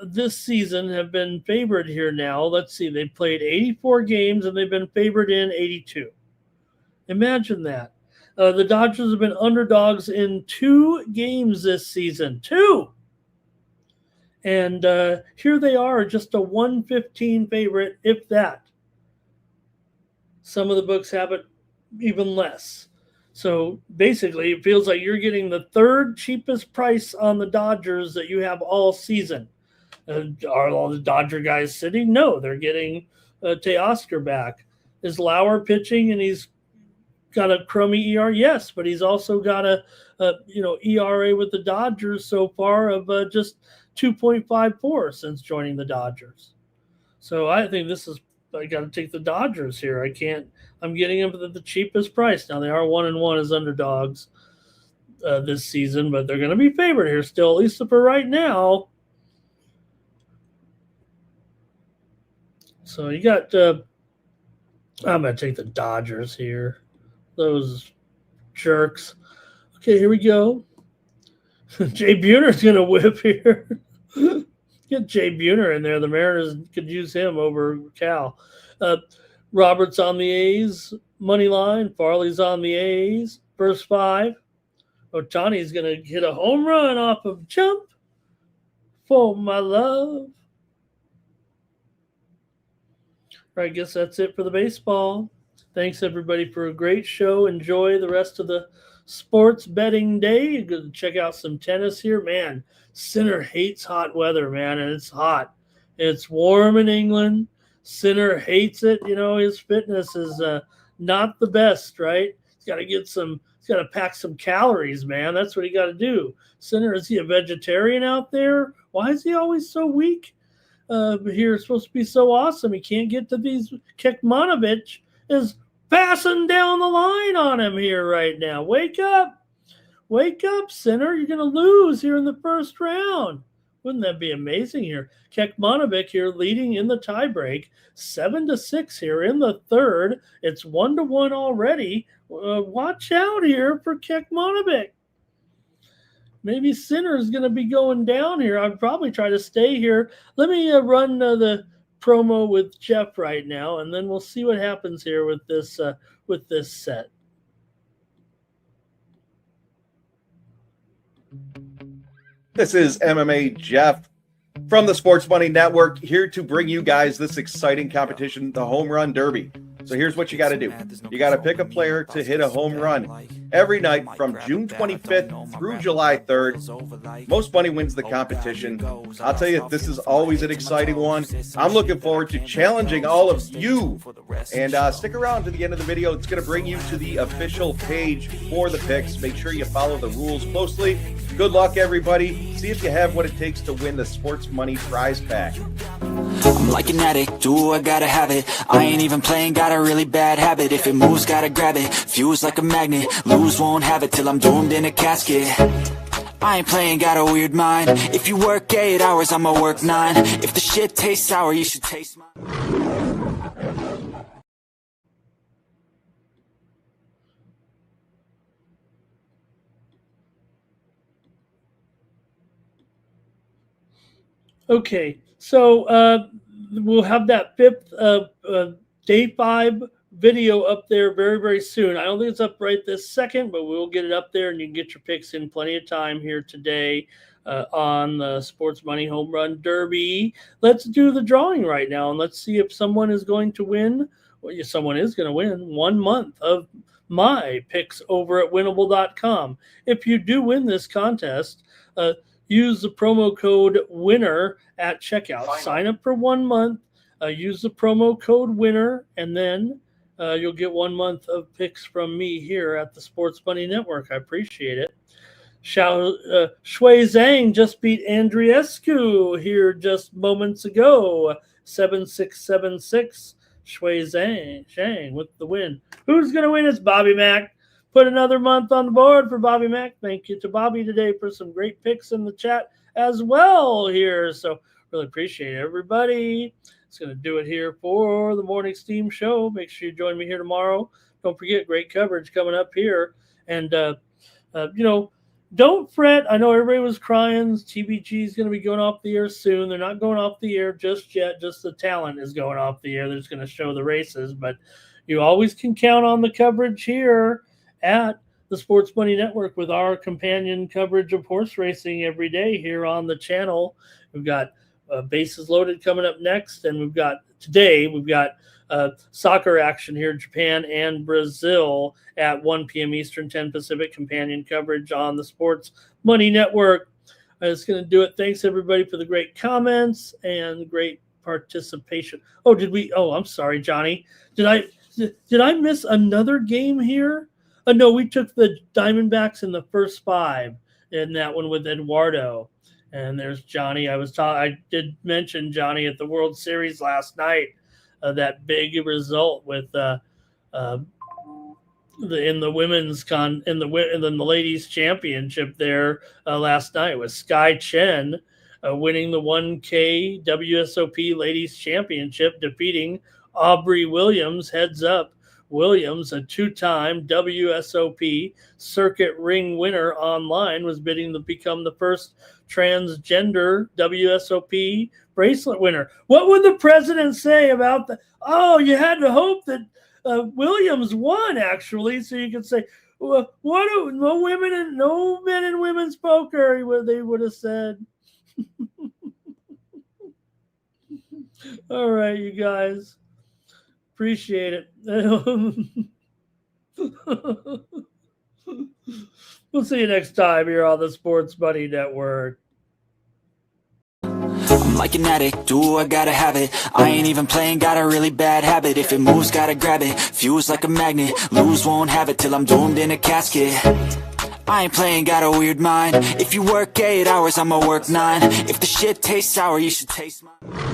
this season have been favored here now. Let's see, they've played 84 games, and they've been favored in 82. Imagine that. The Dodgers have been underdogs in 2 games this season. 2! And here they are, just a 115 favorite, if that. Some of the books have it even less. So basically, it feels like you're getting the 3rd cheapest price on the Dodgers that you have all season. Are all the Dodger guys sitting? No, they're getting Teoscar back. Is Lauer pitching and he's got a crummy ERA? Yes, but he's also got a ERA with the Dodgers so far of just 2.54 since joining the Dodgers. So I think I got to take the Dodgers here. I'm getting them at the cheapest price. Now they are 1-1 as underdogs this season, but they're going to be favored here still, at least for right now. So you got, I'm going to take the Dodgers here. Those jerks. Okay, here we go. Jay Buhner's going to whip here. Get Jay Buhner in there. The Mariners could use him over Cal. Roberts on the A's money line. Farley's on the A's. First 5. Ohtani's going to hit a home run off of jump for my love. All right, I guess that's it for the baseball. Thanks, everybody, for a great show. Enjoy the rest of the sports betting day. You're going to check out some tennis here. Man, Sinner hates hot weather, man, and it's hot. It's warm in England. Sinner hates it. His fitness is not the best, right? He's got to pack some calories, man. That's what he got to do. Sinner, is he a vegetarian out there? Why is he always so weak? Here is supposed to be so awesome. He can't get to these. Kekmanovic is passing down the line on him here right now. Wake up, Sinner. You're going to lose here in the first round. Wouldn't that be amazing here? Kekmanovic here leading in the tiebreak, 7-6 here in the third. It's 1-1 already. Watch out here for Kekmanovic. Maybe Sinner is going to be going down here. I'd probably try to stay here. Let me run the promo with Jeff right now, and then we'll see what happens here with this set. This is MMA Jeff from the Sports Money Network, here to bring you guys this exciting competition, the Home Run Derby. So here's what you got to do. You got to pick a player to hit a home run every night from June 25th through July 3rd. Most money wins the competition. I'll tell you, this is always an exciting one. I'm looking forward to challenging all of you. And stick around to the end of the video. It's going to bring you to the official page for the picks. Make sure you follow the rules closely. Good luck, everybody. See if you have what it takes to win the sports money prize pack. I'm like an addict, do I gotta have it. I ain't even playing, got a really bad habit. If it moves, gotta grab it. Fuse like a magnet, lose, won't have it till I'm doomed in a casket. I ain't playing, got a weird mind. If you work 8 hours, I'ma work 9. If the shit tastes sour, you should taste mine. Okay, so we'll have that fifth day 5 video up there very, very soon. I don't think it's up right this second, but we'll get it up there, and you can get your picks in plenty of time here today on the Sports Money Home Run Derby. Let's do the drawing right now, and let's see if someone is going to win. Well, someone is going to win 1 month of my picks over at winnable.com. If you do win this contest, use the promo code WINNER at checkout. Sign up for 1 month, use the promo code WINNER, and then you'll get 1 month of picks from me here at the Sports Money Network. I appreciate it. Shui Zhang just beat Andriescu here just moments ago. 7676. Shui Zhang with the win. Who's going to win? It's Bobby Mack. Put another month on the board for Bobby Mack. Thank you to Bobby today for some great picks in the chat as well here. So really appreciate it, everybody. It's going to do it here for the Morning Steam Show. Make sure you join me here tomorrow. Don't forget, great coverage coming up here. And, don't fret. I know everybody was crying. TBG is going to be going off the air soon. They're not going off the air just yet. Just the talent is going off the air. They're just going to show the races. But you always can count on the coverage here at the Sports Money Network with our companion coverage of horse racing every day here on the channel. We've got Bases Loaded coming up next, and we've got soccer action here in Japan and Brazil at 1 p.m. Eastern, 10 Pacific, companion coverage on the Sports Money Network. It's going to do it. Thanks, everybody, for the great comments and great participation. I'm sorry, Johnny. Did I miss another game here? No, we took the Diamondbacks in the first 5 in that one with Eduardo. And there's Johnny. I did mention Johnny at the World Series last night. That big result with in the ladies championship there last night with Sky Chen winning the 1K WSOP ladies championship, defeating Aubrey Williams. Heads up. Williams, a 2-time WSOP circuit ring winner online, was bidding to become the first transgender WSOP bracelet winner. What would the president say about that? Oh, you had to hope that Williams won, actually, so you could say, well, no men in women's poker, they would have said. All right, you guys. Appreciate it. We'll see you next time here on the Sports Money Network. I'm like an addict, do I gotta have it. I ain't even playing, got a really bad habit. If it moves, gotta grab it. Fuse like a magnet, lose, won't have it till I'm doomed in a casket. I ain't playing, got a weird mind. If you work 8 hours, I'ma work 9. If the shit tastes sour, you should taste mine.